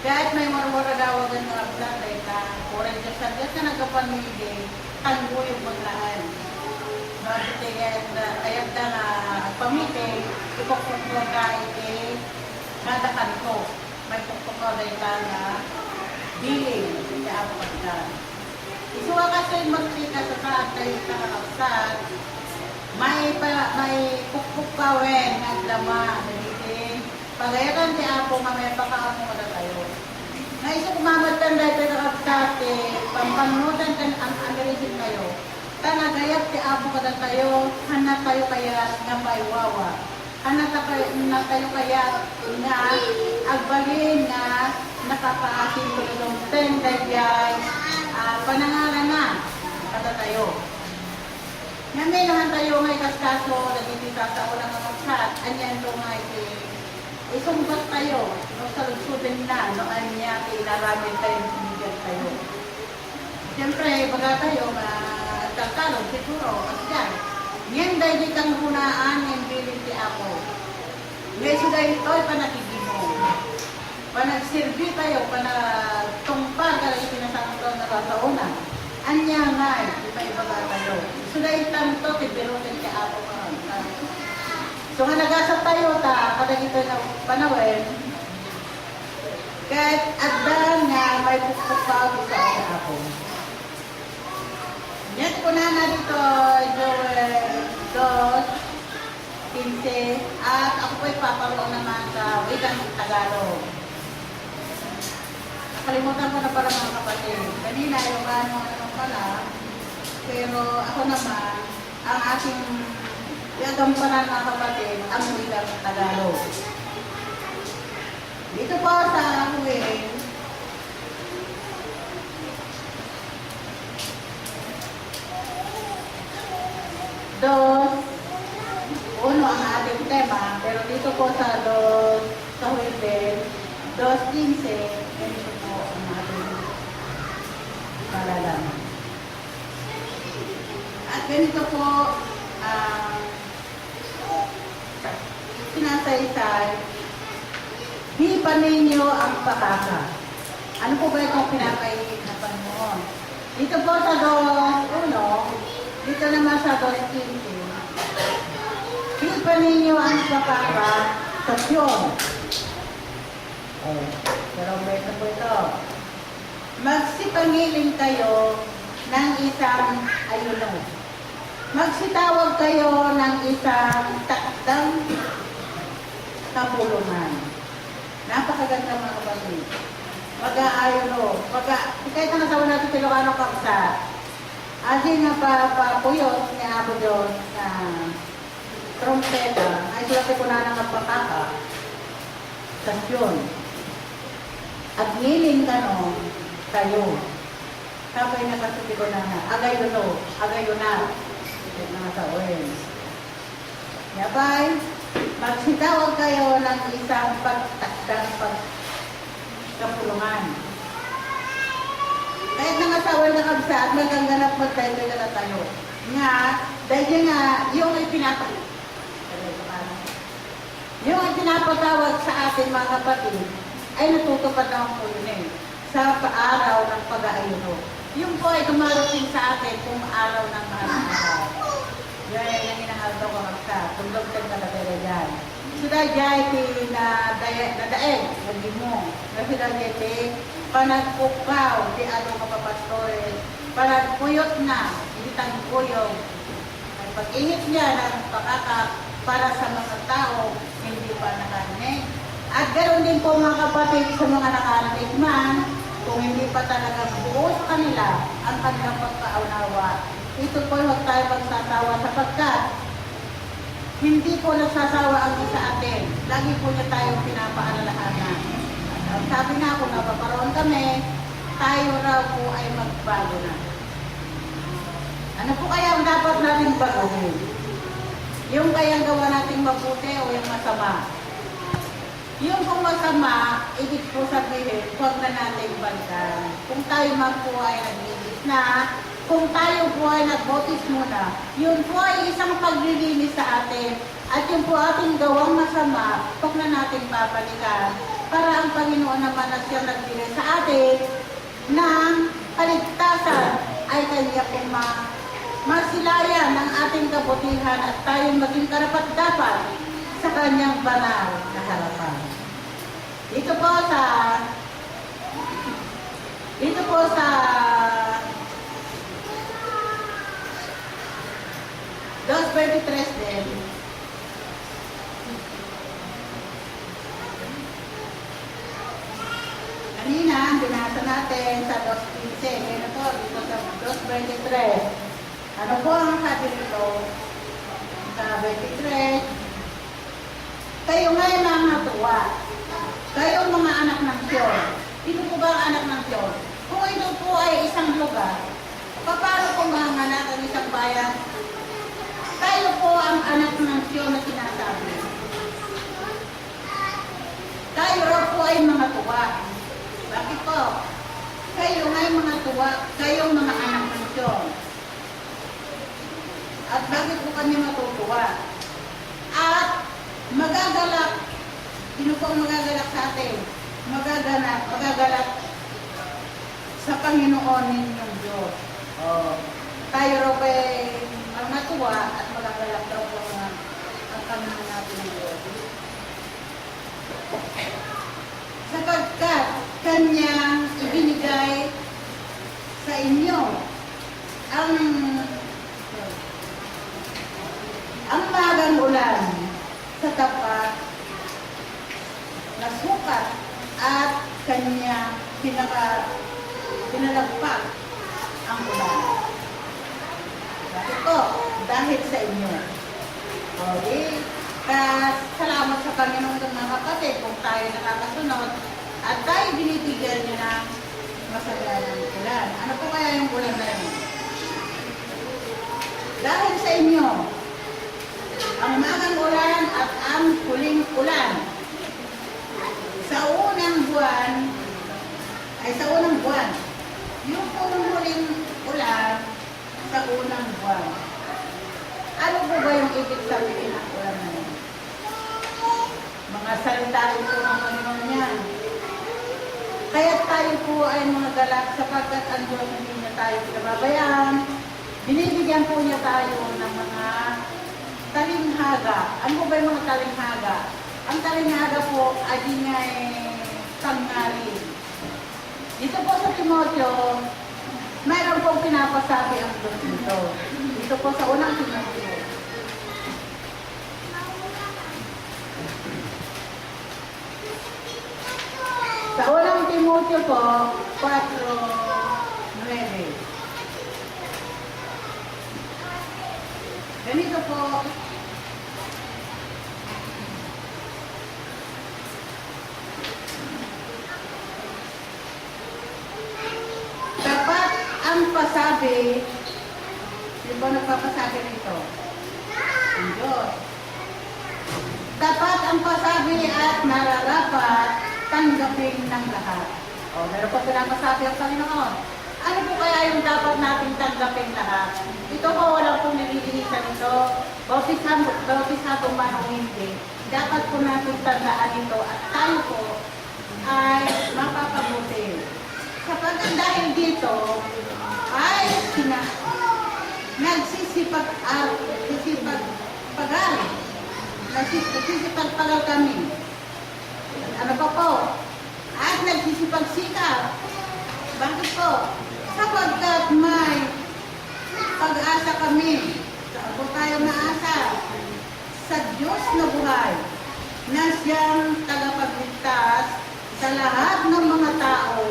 Kahit may marwara dawagan ng abdan, dahil na kurang dyan sa dyan na nagkapanigay, tanggo yung maglaan. Bakit ayat na pamite, ipokpok mo ka iti kada kanto. May pokpok mo dahil na biling, hindi ako pagdan. Isuwa kasi magkita sa saat tayo sa kakapsat, may pukpuk pa wen ang lama, nalitin. Pagayakan si Apo, mamaya pakaamo ko na tayo. Naiso kumamad kan dahil sa kakapsat, pampanudan kan ang analisin kayo. Tanagayat si Apo ka na tayo, hanap tayo kaya nga may wawa. Hanap tayo kaya nga agbalin nga nakapaasin ko na itong 10 dahil panangalan na kata tayo. Ngayon naman tayo may kaskaso, nagtitita sa ulang magsat, anyan ito nga isungbat tayo, no, sa lugsudin na, no, anya, kinaramin tayo, binigyan tayo. Siyempre, baga tayo, magkakalog, siguro, at yan. Ngayon dahil di kang hunaan, yung bilin si Apo. Ngayon so dahil ito, panakigimo. Panagsirbi tayo, panagtungpag, kaya pinasangkot na kasauna. Anya nga, iba-iba tayo. So dahil tanto, tibirutin si Apo ka. So nga nagasap tayo, kada ito na panawin, kahit addan nga may pukpuk pa sa Apo. Yan ko na dito, Joel, Dos, 15, at ako po'y paparoon naman sa wikang Tagalog. Nakalimutan ko na pala mga kapatid. Kanina yung ano pala, pero ako naman, ang aking gagampanan mga kapatid, ang wikang Tagalog. Dito po sa Huwing, Dos, uno ang ating tema, pero dito po sa Dos, sa Huwing, 2:15, ganito po ang ating malalaman. At ganito po, sinasaysay, hipan ninyo ang pataka. Ano po ba itong pinapahihinapan mo? Dito po sa Dos, uno, dito naman sa 2:15. Hipan ninyo ang pataka sa Siyon. Pero beto po ito. Magsipangiling kayo ng isang ayuno. Magsitawag kayo ng isang takdang kapulungan. Napakaganda mga kapatid. Mag-aayuno. Kahit ang nasawa natin sa Ilocano Kapsa, asin nga papuyos ni Apo Diyos na trompeta, ay sila ko na ng pataka sa Siyon. At ngiling ka no, kayo. Kapay na kasi ko na agayon na. Ito na sa oil. Yabay, magsitawag kayo ng isang pagtakdang pagkapulungan. Kahit nangasawa na kabsa at magangganap magtayo na tayo. Nga, dahil nga, yung pinapatawag sa atin mga kapatid, ay natutupad naman po yun sa araw ng pag-aayuno. Yung po ay dumarating sa atin kung araw ng araw. Yan yung hinahalto ko magsa. Tundog-tag talaga yan. Sila dyan nadaeg, naging mo. Kasi dyan panagpukaw, di ano mapapastores, panagpuyot na, hindi tangpuyog. Pag-ihit niya ng pakaka para sa mga tao, hindi pa nakarinig. At ganoon din po mga kapatid sa mga nakarinig man, kung hindi pa talaga buo sa kanila ang kanilang pagkaunawa. Ito po huwag tayo magsasawa sapagkat hindi po nagsasawa ang isa atin. Lagi po niya tayong pinapaalalahanan. At sabi na kung napaparoon kami, tayo raw po ay magbago na. Ano po kaya ang dapat natin baguhin? Yung kayang gawa natin mabuti o yung masama? Yung kung masama, ibig po sabihin, huwag na natin balikan. Kung tayo man po ay naglilis na, kung tayo po ay nagbotis muna, yun po ay isang paglilinis sa atin. At yung po ating gawang masama, huwag na natin babalikan para ang Panginoon Panginoon naman na siyang nagbigay sa atin ng kaligtasan ay kanya pong masilayan ng ating kabutihan at tayong maging karapat-dapat sa kanyang banal na harapan. Dito po sa 2:23 din. Kanina, binasa natin sa 2:15. Ngayon po, dito sa 2:23. Ano po ang sabi nito? Sa 23, kayo nga'y mga tuwa. Kayo mga anak ng Diyos. Sino po ba ang anak ng Diyos? Kung ito po ay isang lugar, paano po mahanganak ang isang bayan? Tayo po ang anak ng Diyos na sinasabi. Tayo raw po ay mga tuwa. Bakit po? Kayo nga'y mga tuwa, kayong mga anak ng Diyos. At bakit po kami matutuwa? At magagalak. Sino po ang magagalak sa atin? Magagalak sa Panginoon ninyong Diyos. Tayo raw ay matuwa at magagalak daw po ang Panginoon natin ng Diyos. Sapagkat Kanyang ibinigay sa inyo ang magang ulan sa tapat na sukat at kanya pinalagpak ang ulan. Bakit po? Dahil sa inyo. Salamat sa Panginoon ng mga kapatid kung tayo nakakasunod at tayo binibigyan niya ng masaganang ulan. Ano po kaya yung ulan na yun? Dahil sa inyo, ang magang ulan at ang huling ulan. Sa unang buwan, yung huling ulan sa unang buwan. Ano po ba yung ibig sabihin ng ulan na yun? Mga salita rin po ng Panginoon niya. Kaya tayo po ay mga galak sapagkat ang Diyos hindi niya tayo pinababayaan. Binibigyan po niya tayo ng mga talinghaga. Ano ba yung mga talinghaga? Ang talinghaga po ay di niya tanghali. Dito po sa Timoteo, mayroon pong pinapasabi ang Diyos nito. Dito po sa unang Timoteo. Sa unang Timoteo po, 4:9. Ganito po, dapat ang pasabi, di ba nagpapasabi nito? Ang Diyos. Dapat ang pasabi at nararapat tanggapin ng lahat. Meron pa pinapasabi ang Panginoon. Ano po kaya yung dapat nating tanggapin lahat? Ito po, walang pong nililihisan ito. Bautisado man o hindi. Dapat po natin tandaan ito at tayo po ay mapapabuti. Sapagkat dahil dito ay nagsisipag-pagal kami. Ano pa po? At nagsisipag-sikap. Bakit po? Sapagkat may pag-asa kami. Saan po tayo naasa? Sa Diyos na buhay na siyang tagapagligtas sa lahat ng mga tao,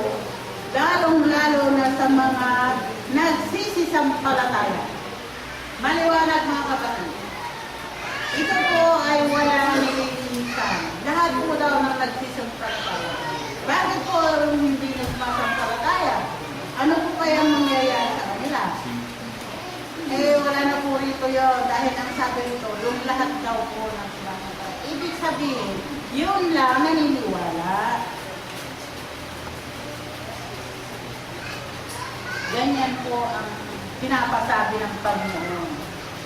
lalong-lalo na sa mga nagsisisampalataya. Maliwanag mga kapatid. Ito po ay walang nililisan. Lahat po daw ng nagsisampalataya. Bakit po hindi nagsasampalataya? Ano po kaya mangyayari sa kanila? Wala na po rito yun. Dahil ang sabi rito, yung lahat daw po ng sumasampalataya. Ibig sabihin, yun lang naniniwala. Ganyan po ang pinapasabi ng Panginoon.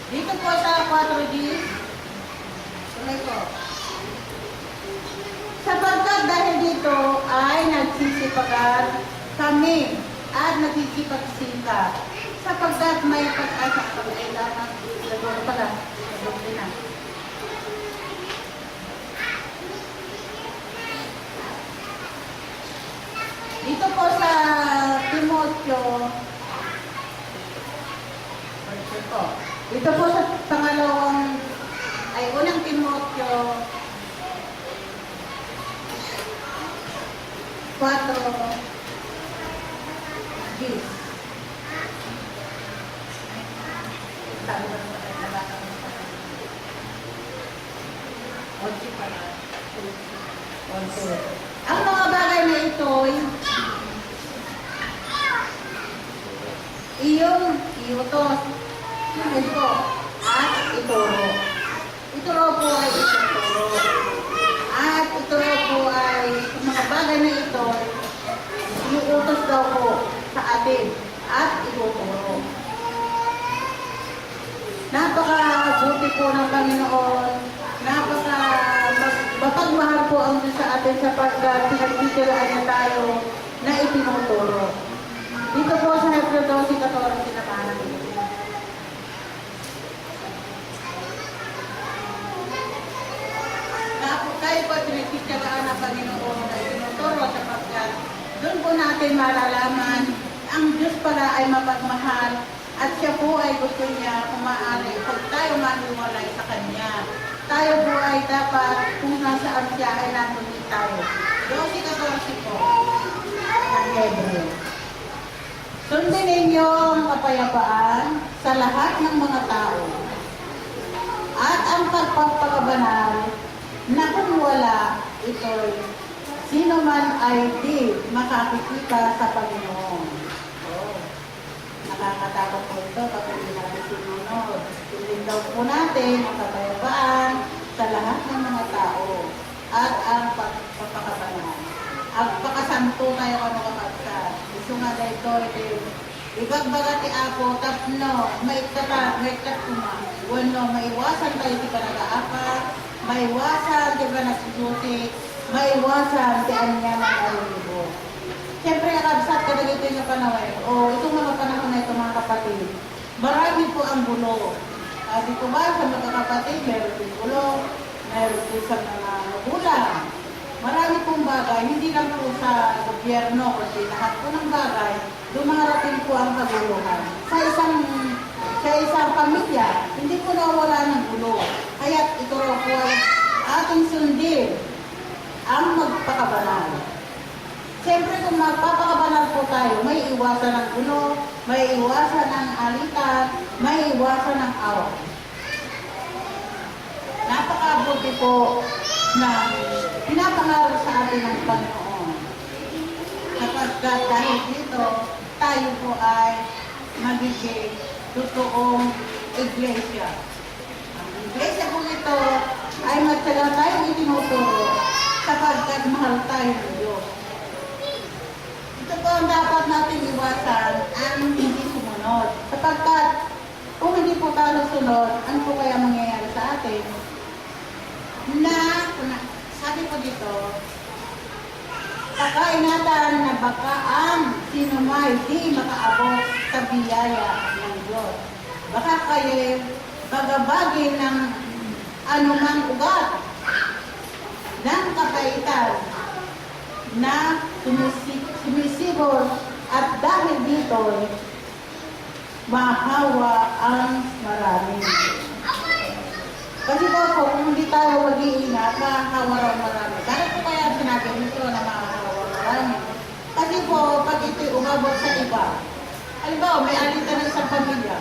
Dito po sa 4G, tuloy po. Sapagkat dahil dito ay nagsipagal kami at nagkikipagsikap sapagkat may pag-asa ang kailangan gagawin pala sa doktrina. Dito po sa Timoteo, dito po sa pangalawang, ay unang Timoteo 4:10. Sabi ba naman ay nabasa mo pa? 11 pala. 11. Ang mga bagay na ito, iyong iutos, ito, at ituro. Ituro po ay ituturo. At ituro po ay ang mga bagay na ito, iuutos daw po sa atin at ituturo. Napakabuti po ng Panginoon, mapagmahal po ang Diyos sa atin sapagkat pinagtitilaan niya tayo na itinuturo. Dito po sa Hebreo 12:14 sinabahan natin. Tayo po pinagtitilaan ng Panginoon na itinuturo sapagkat doon po natin malalaman ang Diyos pala ay mapagmahal at siya po ay gusto niya kung maaari pag tayo maniwalay sa Kanya. Tayo po ay dapat kung nasaan siya ay nandun din tayo. 12:14 po ang Hebreo. Sundin ninyo ang kapayapaan sa lahat ng mga tao at ang pagpapakabanal na kung wala ito'y sino man ay di makakikita sa Panginoon. Oh, nakakatakot po ito kapag hindi natin sinunod. Sundin daw po natin ang kapayapaan sa lahat ng mga tao at ang pagpapakabanal. Ang pakasanto tayo ka mga kapatid. Gusto nga na ito, ibagbagati ako, tapno, maiktat kuma. Wano, maiwasan tayo si panag-aapa, maiwasan di ba nagsusuti, maiwasan di anya ng alilibo. Siyempre, nakabsat ka na ito yung panawin. O, itong mga panahon na ito mga kapatid, marami po ang gulo. Dito ba sa mga kapatid, meron din gulo, meron din sa mga magulang. Marami pong bagay, hindi lang po sa gobyerno, kasi lahat po ng bagay, dumarating po ang kaguluhan. Sa isang pamilya, hindi po nawala ng gulo. Kaya ito po ay ating sundin ang magpakabanal. Siyempre kung magpapakabanal po tayo, may iwasan ng gulo, may iwasan ng alitan, may iwasan ng away. Napakabuti po na pinapangaral sa atin ng Panginoon. Kapag dahil dito, tayo po ay magiging totoong iglesia. Ang iglesia po ito ay magtala tayong itinuturo sapagkat mahal tayo ng Diyos. Ito po ang dapat natin iwasan ang hindi sumunod. Sapagkat kung hindi po tayo sunod, ano po kaya mangyayari sa atin? Sabi ko dito, pakainatan na baka ang sinumay di makaabot sa biyaya ng Diyos. Baka kayo bagabagin ng anumang ugat ng kapaitan na sumisibol at dahil dito mahawa ang marami. Kasi po, kung hindi tayo mag-iingat, mahahawa raw marami. Bakit po kaya sinabi nito na mahahawa marami? Kasi po, pag ito'y umabot sa iba, halimbawa, may alitan ng isang pamilya.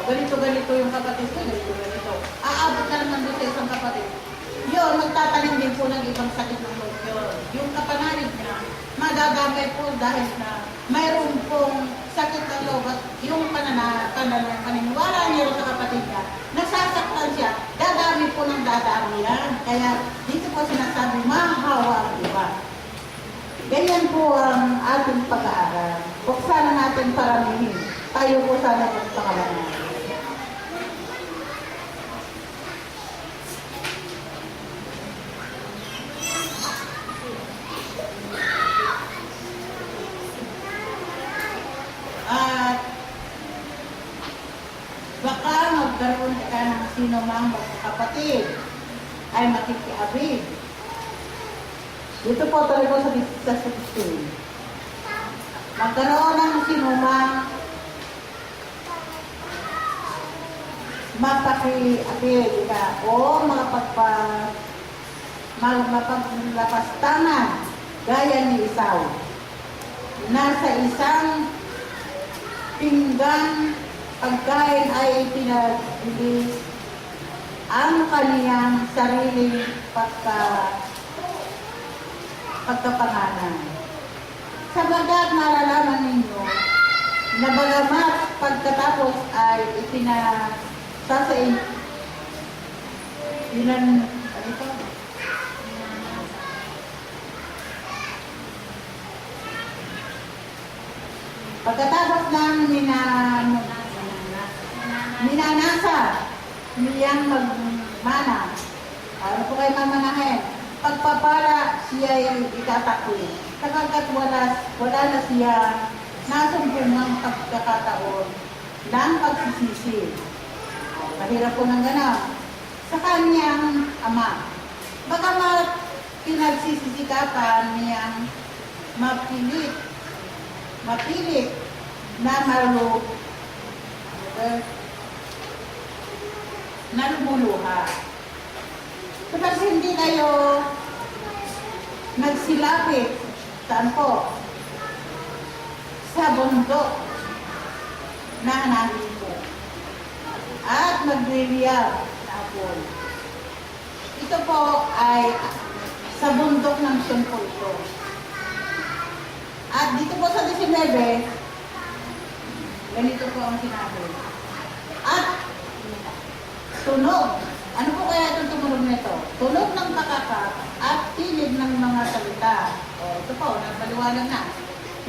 Ganito yung kapatid ko, ganito. Aabot na naman doon sa isang kapatid. Yun, magtatanim din po ng ibang sakit ng loob yun. Yung kapanalig niya, magagamay po dahil na mayroon pong sakit ng loob at yung paniniwala niya sa kapatid niya, nasasaktan siya, dadami po ng dadami yan. Kaya dito po sinasabi, mahahawa ang iba. Ganyan po ang ating pag-aaral. Buksan na natin paramihin. Tayo po sana magpakalangan. sino mang magkakapatid ay makikiabig. Dito po talaga sa 16. Magkaroon ng sino mang mapakiabig o mapaglapastangan gaya ni Esau na sa isang pinggan pagkain ay ipinagbili ang kaniyang sariling pagkapangalan. Sabagad nalalaman ninyo na bagamat pagkatapos ay pagkatapos ng minanasa niyang magmana, ano po kayo mamanahin? Pagpapala siya ay itatakwil. Sapagkat wala na siya nasumpong ng pagkakataon ng pagsisisi. Mahirap po ng gano'n. Sa kanyang ama. Bagamat pinagsisisikapan niyang mapilit na lumuluha. Kapag hindi kayo nagsilapit, saan po? Sa bundok na hanahin po. At magliliyab na apol. Ito po ay sa bundok ng Siyempre ito. At dito po sa 19, ganito po ang sinabi. At tunog. Ano po kaya itong tumunog nito? Tunog ng pakaka at tinig ng mga salita. O, ito po, nagpaliwanag na.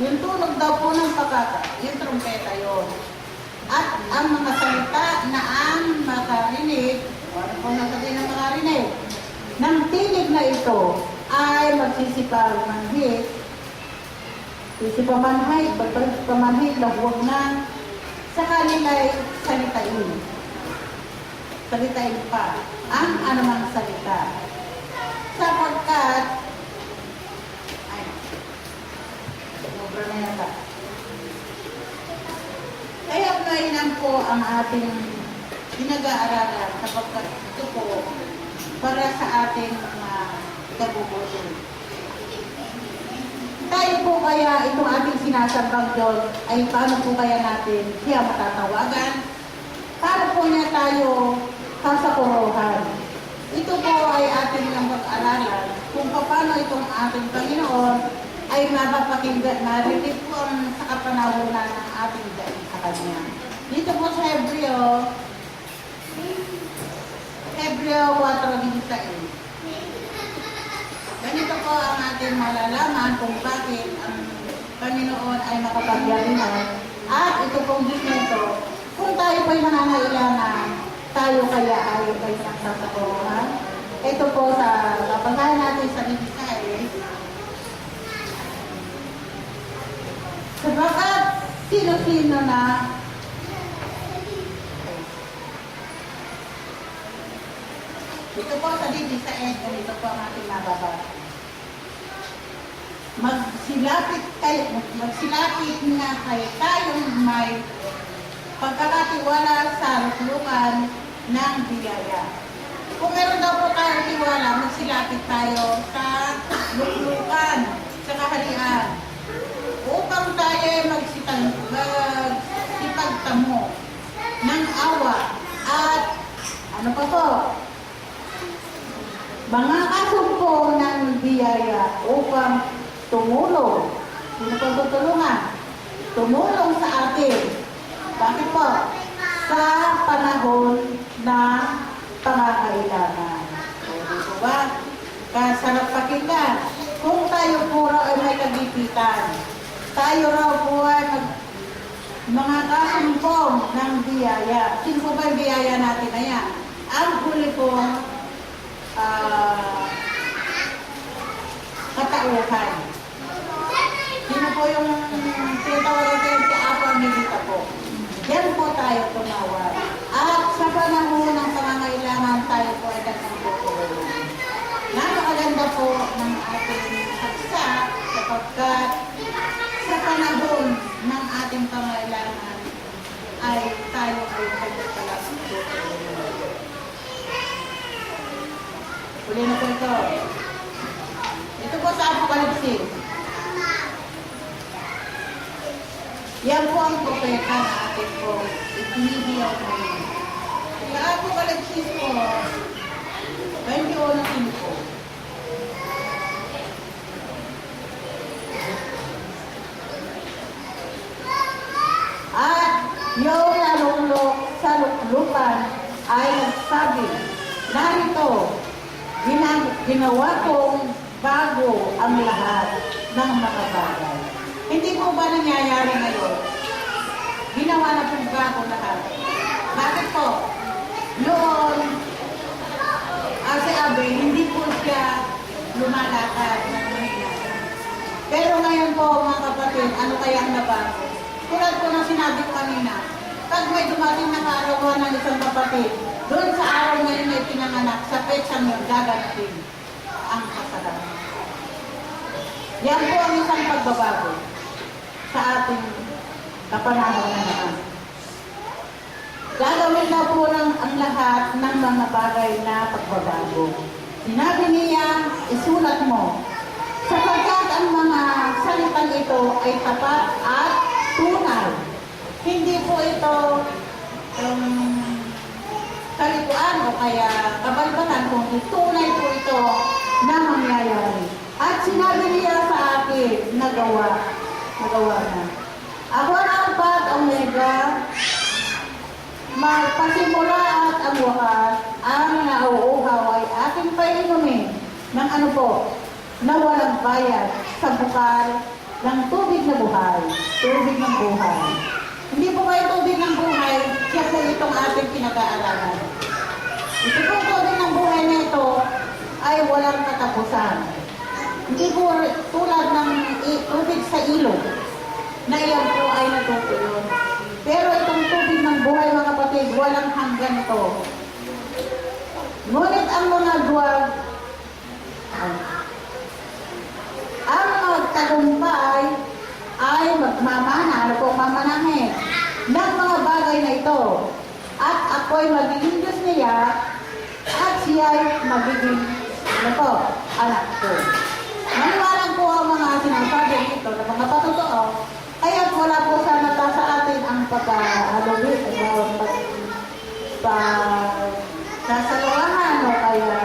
Yung tunog daw po ng pakaka, yung trumpeta yun. At ang mga salita na ang makarinig, o ano po nasabihin ng makarinig, ng tinig na ito ay magsisipag manhid, pamanhid na huwag na sa kanila'y salitain pa ang anumang salita. Sapagkat, sobra na yata. Kaya kainan po ang ating pinag-aaralan sapagkat ito po para sa ating mga kabubuti. Tayo po kaya itong ating sinasambang Diyos ay paano po kaya natin siya matatawagan? Paano po niya tayo sasapuruhan? Ito po ay ating lang mag-aralan kung paano itong ating Panginoon ay mapapakinggan, marinig po ang sa kapanahonan ng ating daig sa Kanya. Dito po sa Hebreo 4:16. Ganito po ang ating malalaman kung bakit ang Panginoon ay makapagyarihan. At ito pong Diyos nito, kung tayo po'y nangangailangan, tayo kaya ay nagsasakuhan. Ito po sa kapangalan natin sa Bibisay. Sabagat sino-sino na ito po sa Bibisay, ganito po ang ating nababasa. Magsilapit nga kayo tayong may pagkakatiwala sa luklukan ng biyaya. Kung meron daw po tayong tiwala, magsilapit tayo sa luklukan, sa kaharian, upang tayo magsipagtamo ng awa at ano pa po? Mga kasumpong ng biyaya upang tumulong. Sino po tutulungan? Tumulong sa atin. Bakit po? Sa panahon ng pangangailangan. O, dito ba? Kasarap pakinggan. Kung tayo po raw ay may kagipitan, tayo raw po ay mga kasumpong ng biyaya. Sino po ba yung biyaya natin na yan? Ang huli po katauhan. Sino po yung tinatawaran kayo si Apo ang Milita po? Yan po tayo tumawag. At sa panahon ng pangangailangan, sapagkat sa panahon ng ating pangailangan ay tayo ay kanya pala ang tutulungan. Uli na po ito. Ito po sa Apokalipsis. Yan po ang propeta na atin po ipinihiyaw namin. Sa Apokalipsis po, 21:5. At yung nalulok sa luklukan ay nagsabi, narito, ginawa kong bago ang lahat ng mga bagay. Hindi po ba nangyayari ngayon? Ginawa na pong bago lahat. Bakit po? Noon, si Abel, hindi po siya lumalakad ng mahina. Pero ngayon po mga kapatid, ano kaya ang nabago? Tulad po ng sinabi ko kanina, pag may dumating na kaarawan ng isang kapatid, doon sa araw na yun ay pinanganak, sa petsang yun, gaganapin ang kasalanan. Yan po ang isang pagbabago sa ating kapanahonan. Gagawin na po ang lahat ng mga bagay na pagbabago. Sinabi niya, isulat mo, sapagkat ang mga salitang ito ay tapat at tunay. Hindi po ito kalikuan o kaya kabalbatan, kung tunay po ito na mangyayari. At sinabi niya sa akin, nagawa na. Ako ang Alpha at Omega, magpasimula at ang wakas, ang nauuhaw ay aking painumin ng ano po, na walang bayad sa bukal ng tubig na buhay, tubig ng buhay. Hindi po kayo tubig ng buhay, siya po itong ating pinag-aaralan. Ito po tubig ng buhay na ito ay walang katapusan. Hindi po tulad ng tubig sa ilog na iyan po ay natutuyon. Pero itong tubig ng buhay mga kapatid, walang hanggan ito. Ngunit ang mga duwag, ang magtagumpay ay magmamana, ano po mamanahin, ng mga bagay na ito. At ako'y magiging Diyos niya, at siya ay magiging, ano po, anak ko. Maniwalang po ang mga sinasabi nito na mga patotoo, kaya wala po sana sa atin ang pagka-alubit, sasaluhan o kaya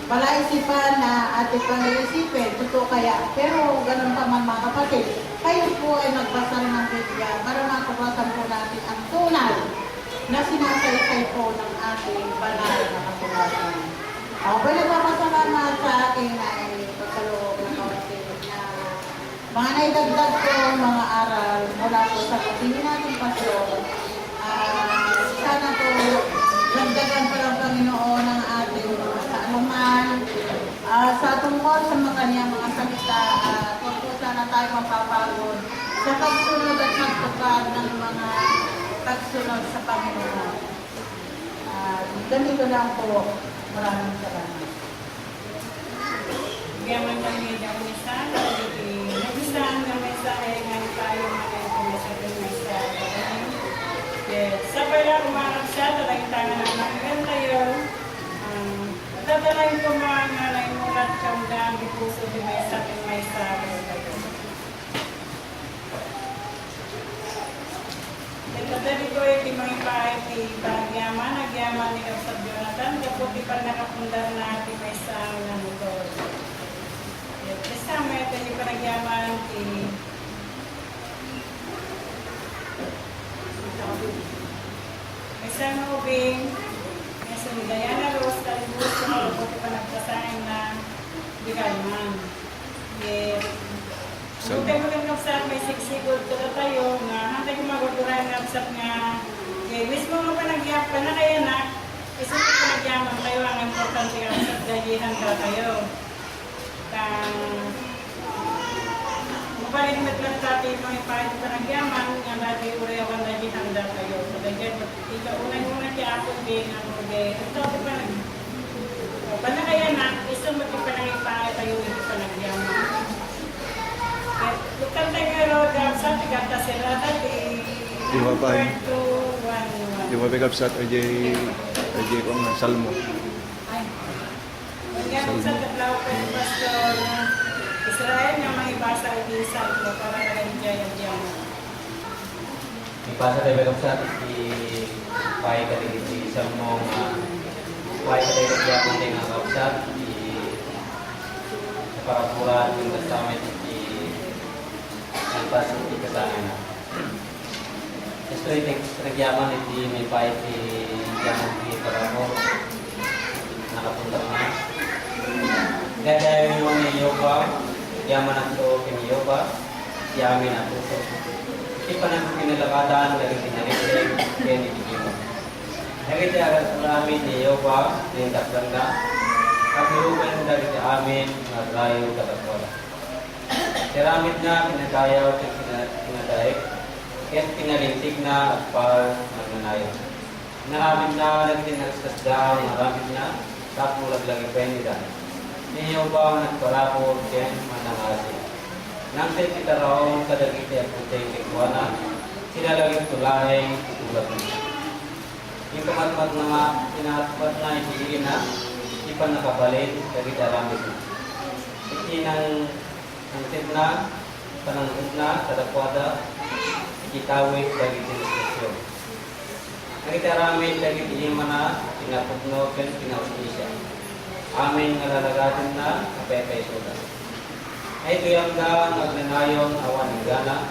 palaisipan na ating pang-iisipin, totoo kaya. Pero ganun pa man mga kapatid, kayo po ay magbasa rin ng Biblia para makabasan po natin ang tunay na sinasaysay po ng ating banal na kasulatan. Ako ba nagpapasalamat sa aking pagkaloob ng kapatid na mga naidagdag ko mga aral mula po sa kapatid natin pastor. Sana po nagdagan pa ng Panginoon ang ating mga kaanuman sa tungkol sa mga kanyang mga salita at kung po sana tayo mapapagod sa pagsunod at magtupad ng mga pagsunod sa Panginoon. Ganito lang po. Maraming salamat. Gaman kami daw ni Sana, nag-isang na may sahay nga tayo sa pala kumarap siya, talagang tangan ang nanggan tayo. Dadalayin ko mga nalay mulat kang daan, di puso di may sakit may sabi tayo. Ito dali ko yung timang ipahay ti Pagyaman, nagyaman ni Kapsab Jonathan, kaputi pa nakapundar na ti may sabi na motor. Kasama ito yung panagyaman ti may sana ubing, may sa Diana Rose, talibus ko malubuti pa nagpasahin na bigalman. Buti mo lang kapsat, may siksigod ko na tayo na hantay ko maguturahan kapsat nga mismo mo pa nagyap ka na kaya na isang panagyaman tayo ang importante kapsat dahihan ka tayo. Mapalimit lang sa ating mga ipahit sa nagyaman nga dati urayawan na handa tayo. So, ganyan, ikaw unay-unay siya ako din ang ugay. Ito, di pa nag... O, pa na kaya na, isang mati pa nang ipahit tayo, hindi pa nagyaman. sa tigata serada Di ba pa? to 1. Di ba pick up sa RJ ko nga, Salmo. Ganyan sa tatlaw ko yung pastor na Israel na may basa o isa ko para nag-enjoy ang Ipasa tayo bagam sa di pai ka di Salmo pai ka tayo kaya kung tayo nga kapsat di parapuran yung testament di alpas di kasama na. Esto ay nagyaman di may pai di yaman di parapor nakapunta na. Kaya tayo yung ni Yoba, yaman ang to kiniyoba, yamin ang tuto. Di pa nang pinalakadan, lagi pinalitin, kaya nibigyan mo. Lagi tayo agad namin ni Yoba, tinindakdan na, at nirugan lagi tayo amin, madrayo katakwala. Tiramit na, pinagayaw, pinadaik, kaya pinalintig na at par magnanayo. Naramit na, lagi tinagkasda, naramit na, tapos lagi pa yun nila. Niyo ba ang nagparapor kaya manangasi? Nang kita raon kadagiti at puntay kikuana, sila lagi tulaing tulad niya. Yung kamatmat na nga, pinatpat na, ibigin na, di pa nakabalit, dagiti aramid na. Ikinang angtit na, panangkot na, kadakwada, ikitawid, dagiti diskusyon. Dagiti aramid, dagiti ima na, pinapugno, pinaustisya. Amin nga lalagatin na kapay sudan. Ay tuyang da magnanayon awan ng gana.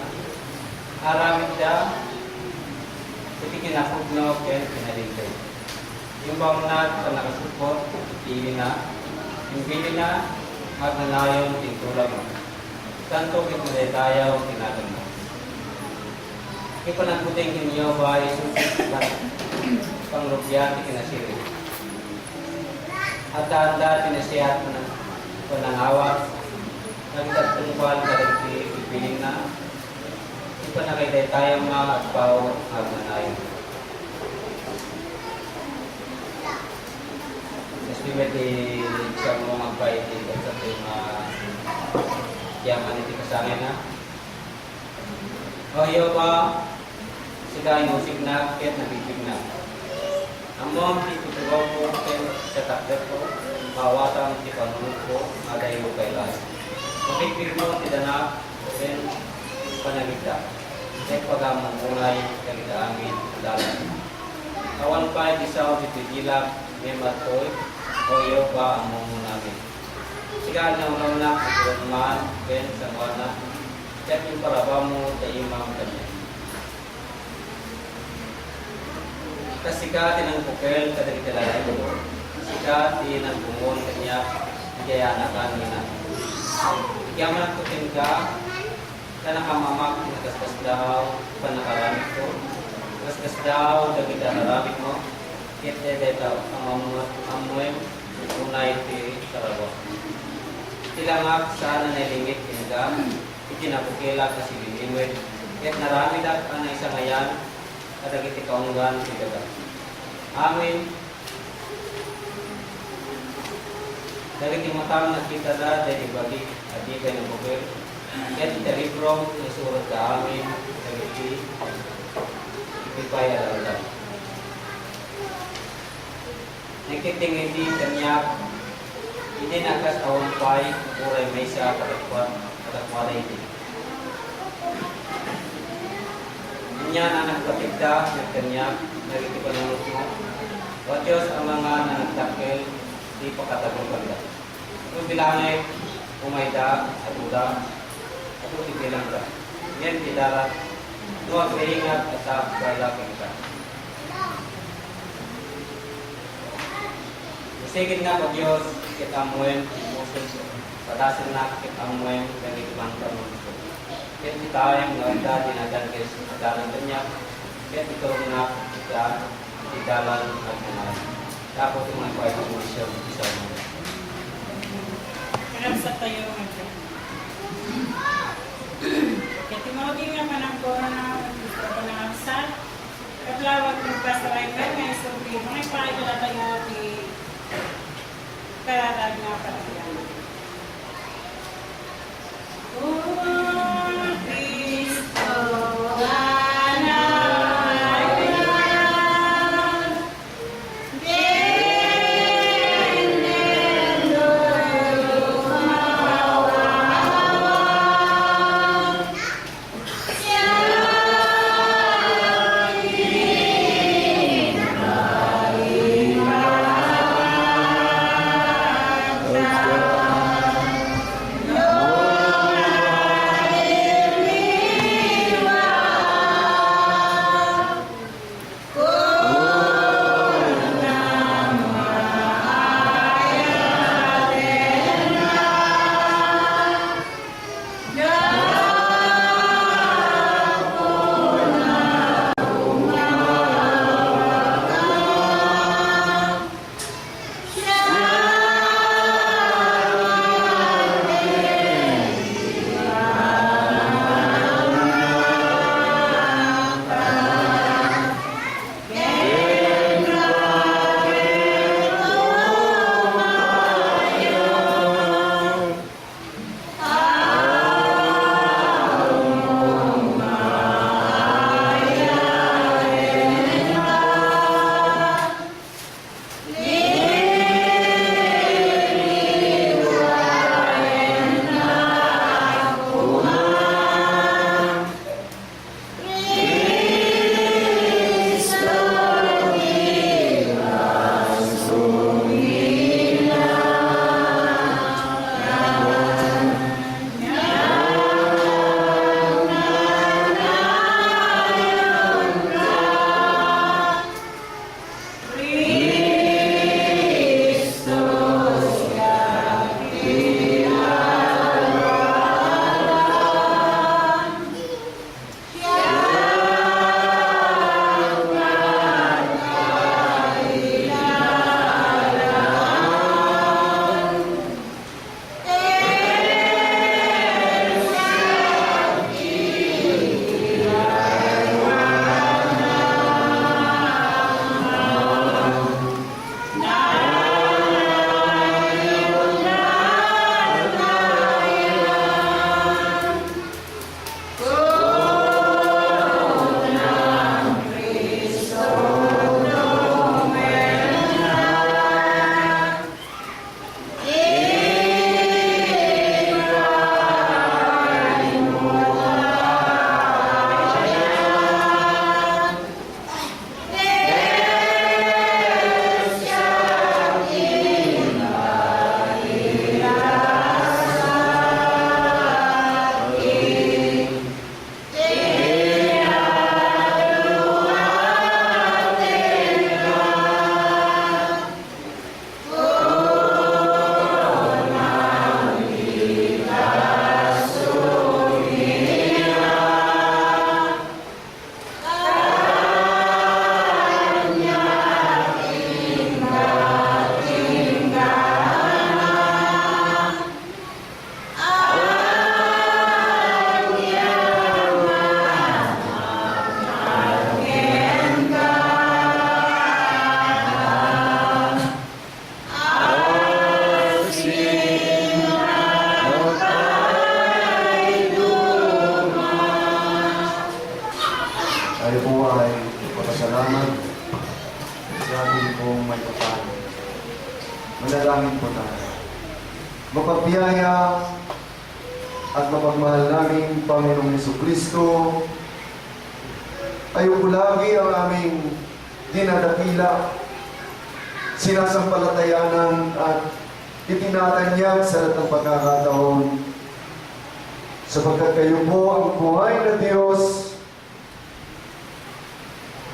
Aramid da iti kinapugno ken pinalingkay. Yung bang na sa nakasupot, pili na. Yung pili na, magnanayon tintulang mo. Tanto kitulay tayo tinagan mo. Ipanagputing kinyo ba isusip panglupyan ikinasiri. At daan-daan pinasiyat mo ng panangawa, nagtatungkol ka rin ipiling na, ipanakitay tayo mga at pao at manayon. Estimate sa mga paiti at sa mga kiyaman iti kasangin na. O iyo ba, sila yung usig na, kaya't nabibig na. Among itutugaw ko kayo sa takder ko, mawatang ipanunod ko, adayo kailan. Makikir mo, tidanak, then panagita. At pagamang unay, kagita amin, dalan. Awan pa, isaw, ditidilak, may matoy, o iyo ba ang mong namin. Sigaan na unaw kagurunman, then sa wana, at yung paraba mo, taimang kanya. Kasika tinang pukel kadang kilala ito. Sika tinang bungon kanya kaya anakan nina. Yaman ko tinka kana kamamak nagasgas daw panakaramit ko. Gasgas daw dagiti naramit mo. Kete deta amoy unay ti sarawa. Tilangak sana nalingit tinga itinapukela kasi bilinwet. Ket narami dat ana isa ngayan kadagiti kaunggan ti daga. Amin. Dagiti matang nakita na dahil bagi adi kayo ng bukil. Kaya ti libro na surat ka amin dagiti ipipaya lang. Nakiting hindi kanyak hindi nakas awang pay uray may siya kadakwala hindi. Niya na nagpatigda, nagkanyak, nagitipanunod mo. O Diyos ang mga nanagtakil, di pa katagong pagda. Kung bilangay, umayda, at uda, at utibilang ka. Yan tidarat, huwag kaingat at sa balapin ka. Masigit nga po Diyos, kitamuin, musos, padasin na kitamuin, nagitibang tanong ko. Kaya tayong ngawita dinadan kay adalan kanya. Kaya ito na kita idalan at mga. Tapos yung mga kway ng munisyon isa mo. Karap sa tayo nga. Kaya timawag nga panangkora na gusto ko na sa katlawag ng pasaray ka nga isuri. Mga ipakita tayo di karatag nga parang Oh, Cristo. Manalangin po tayo. Mapagpiyaya at mapagmahal namin Panginoong Jesucristo, ayaw ko lagi ang aming dinadakila, sinasampalatayanan at itinatanyag sa lahat ng pagkakataon. Sapagkat kayo po ang buhay na Diyos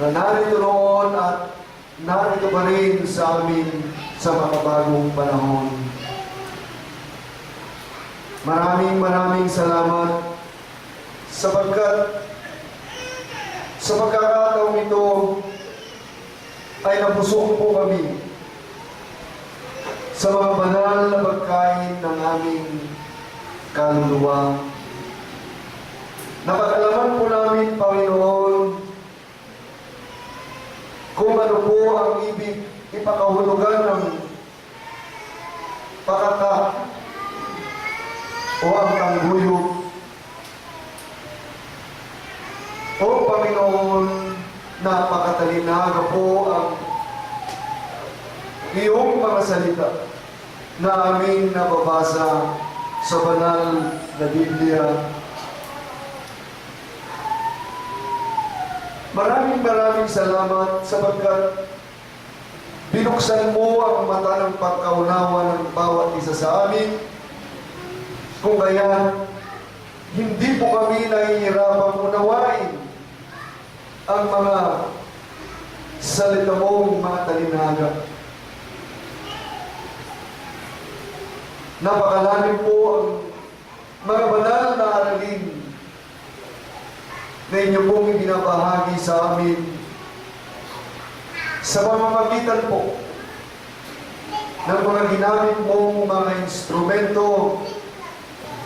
na narito noon at narito pa rin sa amin sa makabagong panahon. Maraming salamat sapagkat sa pagkakataong ito ay nabusog po kami sa mga banal na pagkain ng aming kaluluwa. Napag-alaman po namin, Panginoon, kung ano po ang ibig ipakahulugan ng pakaka o ang tangguyod. O Panginoon, napakatalinaga po ang iyong mga salita na aming nababasa sa banal na Biblia. Maraming salamat sapagkat binuksan mo ang mata ng pagkaunawa ng bawat isa sa amin. Kung kaya, hindi po kami nahihirapang unawain ang mga salita mong mga talinaga. Napakalalim po ang mga banal na aralin na inyo pong ibinabahagi sa amin sa pamamagitan po ng mga ginamit mong mga instrumento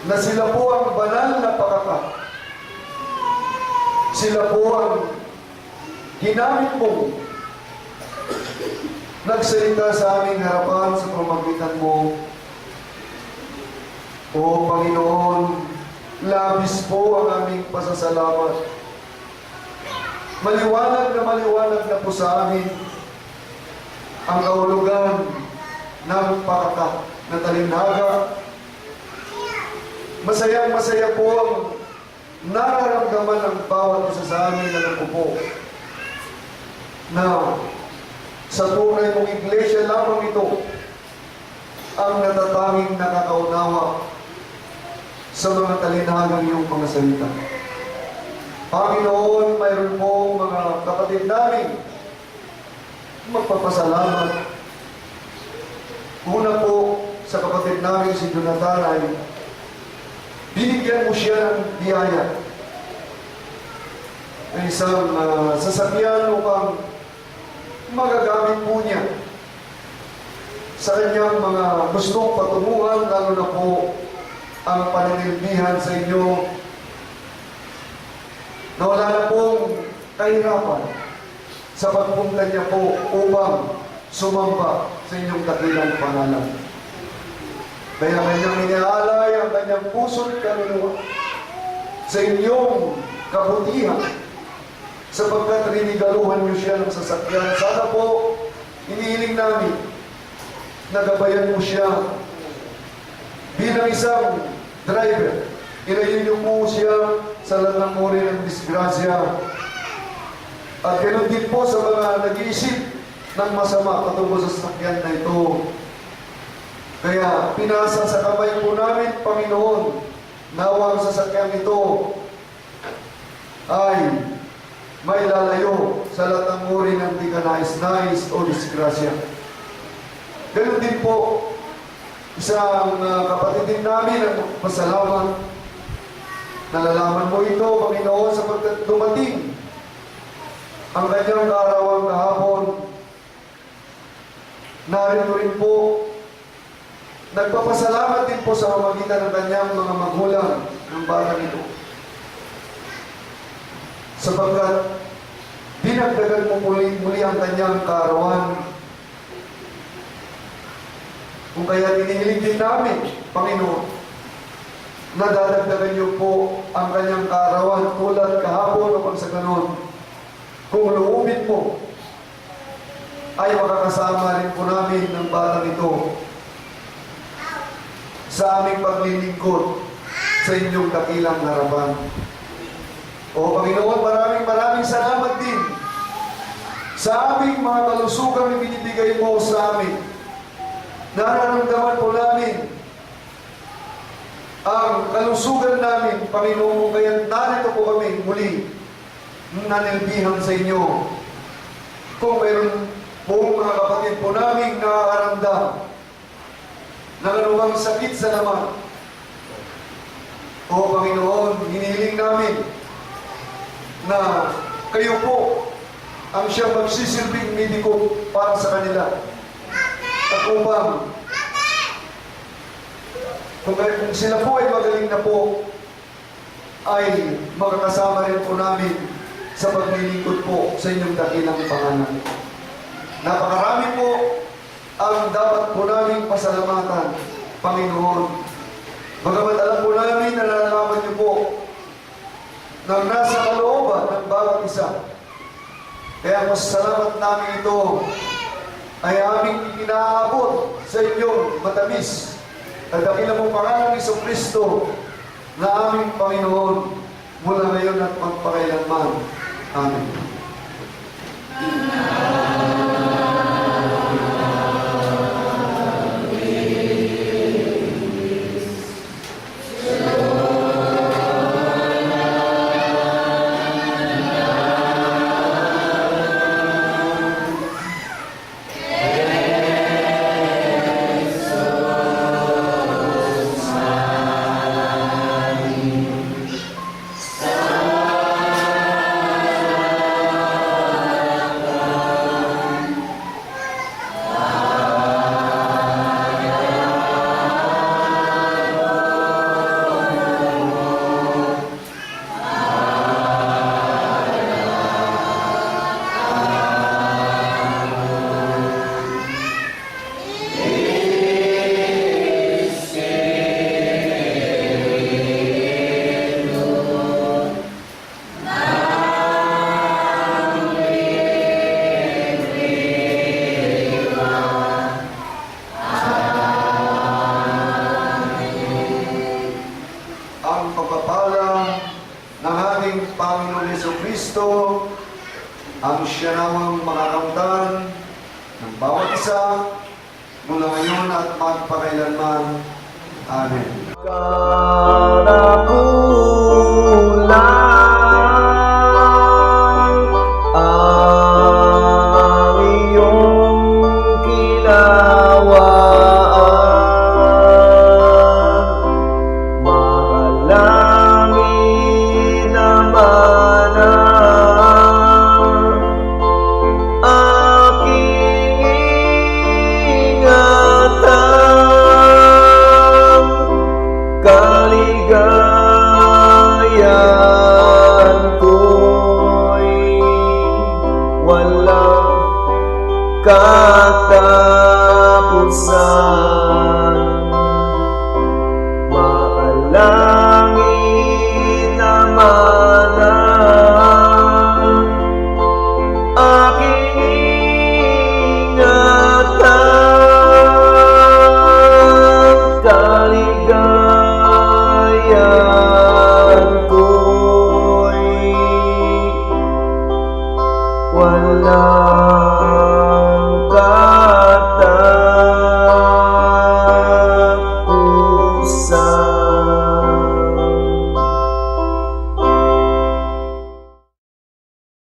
na sila po ang banal na pakaka. Sila po ang ginamit mong nagsalita sa aming harapan sa pamamagitan mo. O Panginoon, labis po ang aming pasasalamat. Maliwanag na po sa amin ang kahulugan ng pakaka na talinaga. Masaya po ang nararamdaman ng bawat isa sa amin na nagpupo na sa tunay mong iglesia lamang ito ang natatanging nakakaunawa sa mga talinagang iyong mga salita. Panginoon, mayroon po mga kapatid namin magpapasalamat. Una po sa kapatid namin si Jonathan ay binigyan mo siya ng biyaya ng isang sasakyan upang magagamit po niya sa kanyang mga gustong patunguhan, lalo na po ang pananilbihan sa inyo na wala na pong kahirapan sa pagpunta niya po upang sumamba sa inyong dakilang pangalan. Kaya kanyang iniaalay ang kanyang puso't kaluluwa sa inyong kabutihan sapagkat rinigaluhan niyo siya ng sasakyan. Sana po, inihiling namin na gabayan mo siya bilang isang driver. Ilayin niyo po siya sa lahat ng uri ng disgrasya. At ganoon din po sa mga nag-iisip ng masama patungkol sa sasakyan na ito. Kaya pinasa sa kamay po namin, Panginoon, nawa ang sasakyan ito ay may lalayo sa lahat ng uri ng di kanais-nais o disgrasya. Ganoon din po, isang kapatid din namin ang pasalamat. Nalalaman mo ito, Panginoon, sapagkat dumating ang kanyang kaarawan kahapon. Narito rin po, nagpapasalamat din po sa pamamagitan ng kanyang mga magulang ng batang ito. Sapagkat dinagdagan mo muli ang kanyang kaarawan. Kung kaya tinihiling din namin, Panginoon, na dadagdagan niyo po ang kanyang kaarawan tulad kahapon o sa ganon. Kung loobin mo, ay makakasama rin po namin ng batang ito sa aming paglilingkod sa inyong dakilang harapan. O Panginoon, maraming salamat din sa aming mga kalusugang ibinibigay mo sa amin. Nararamdaman po namin ang kalusugan namin, Panginoon, kaya narito po kami muli nanilbihan sa inyo. Kung mayroon po mga kapatid po namin nakakaramdam ng anumang sakit sa laman, o Panginoon, hinihiling namin na kayo po ang siyang magsisilbing mediko para sa kanila. At upang kung sila po ay magaling na po, ay makakasama rin po namin sa paglilingkod po sa inyong dakilang pangalan. Napakarami po ang dapat po namin pasalamatan, Panginoon. Bagamat alam po namin na nalalaman niyo po na nasa kalooban ng bawat isa. Kaya mas salamat namin ito ay aming ipinaabot sa inyong matamis at dakilang mong pangalan ni Jesucristo na aming Panginoon mula ngayon at magpakailanman. Amen. ang siya namang makakamtan ng bawat isa mula ngayon at magpakailanman. Amen. Ang iyong kilawaan, makalangin naman ang aking ingatan, kaligayahan ko'y walang katapusan.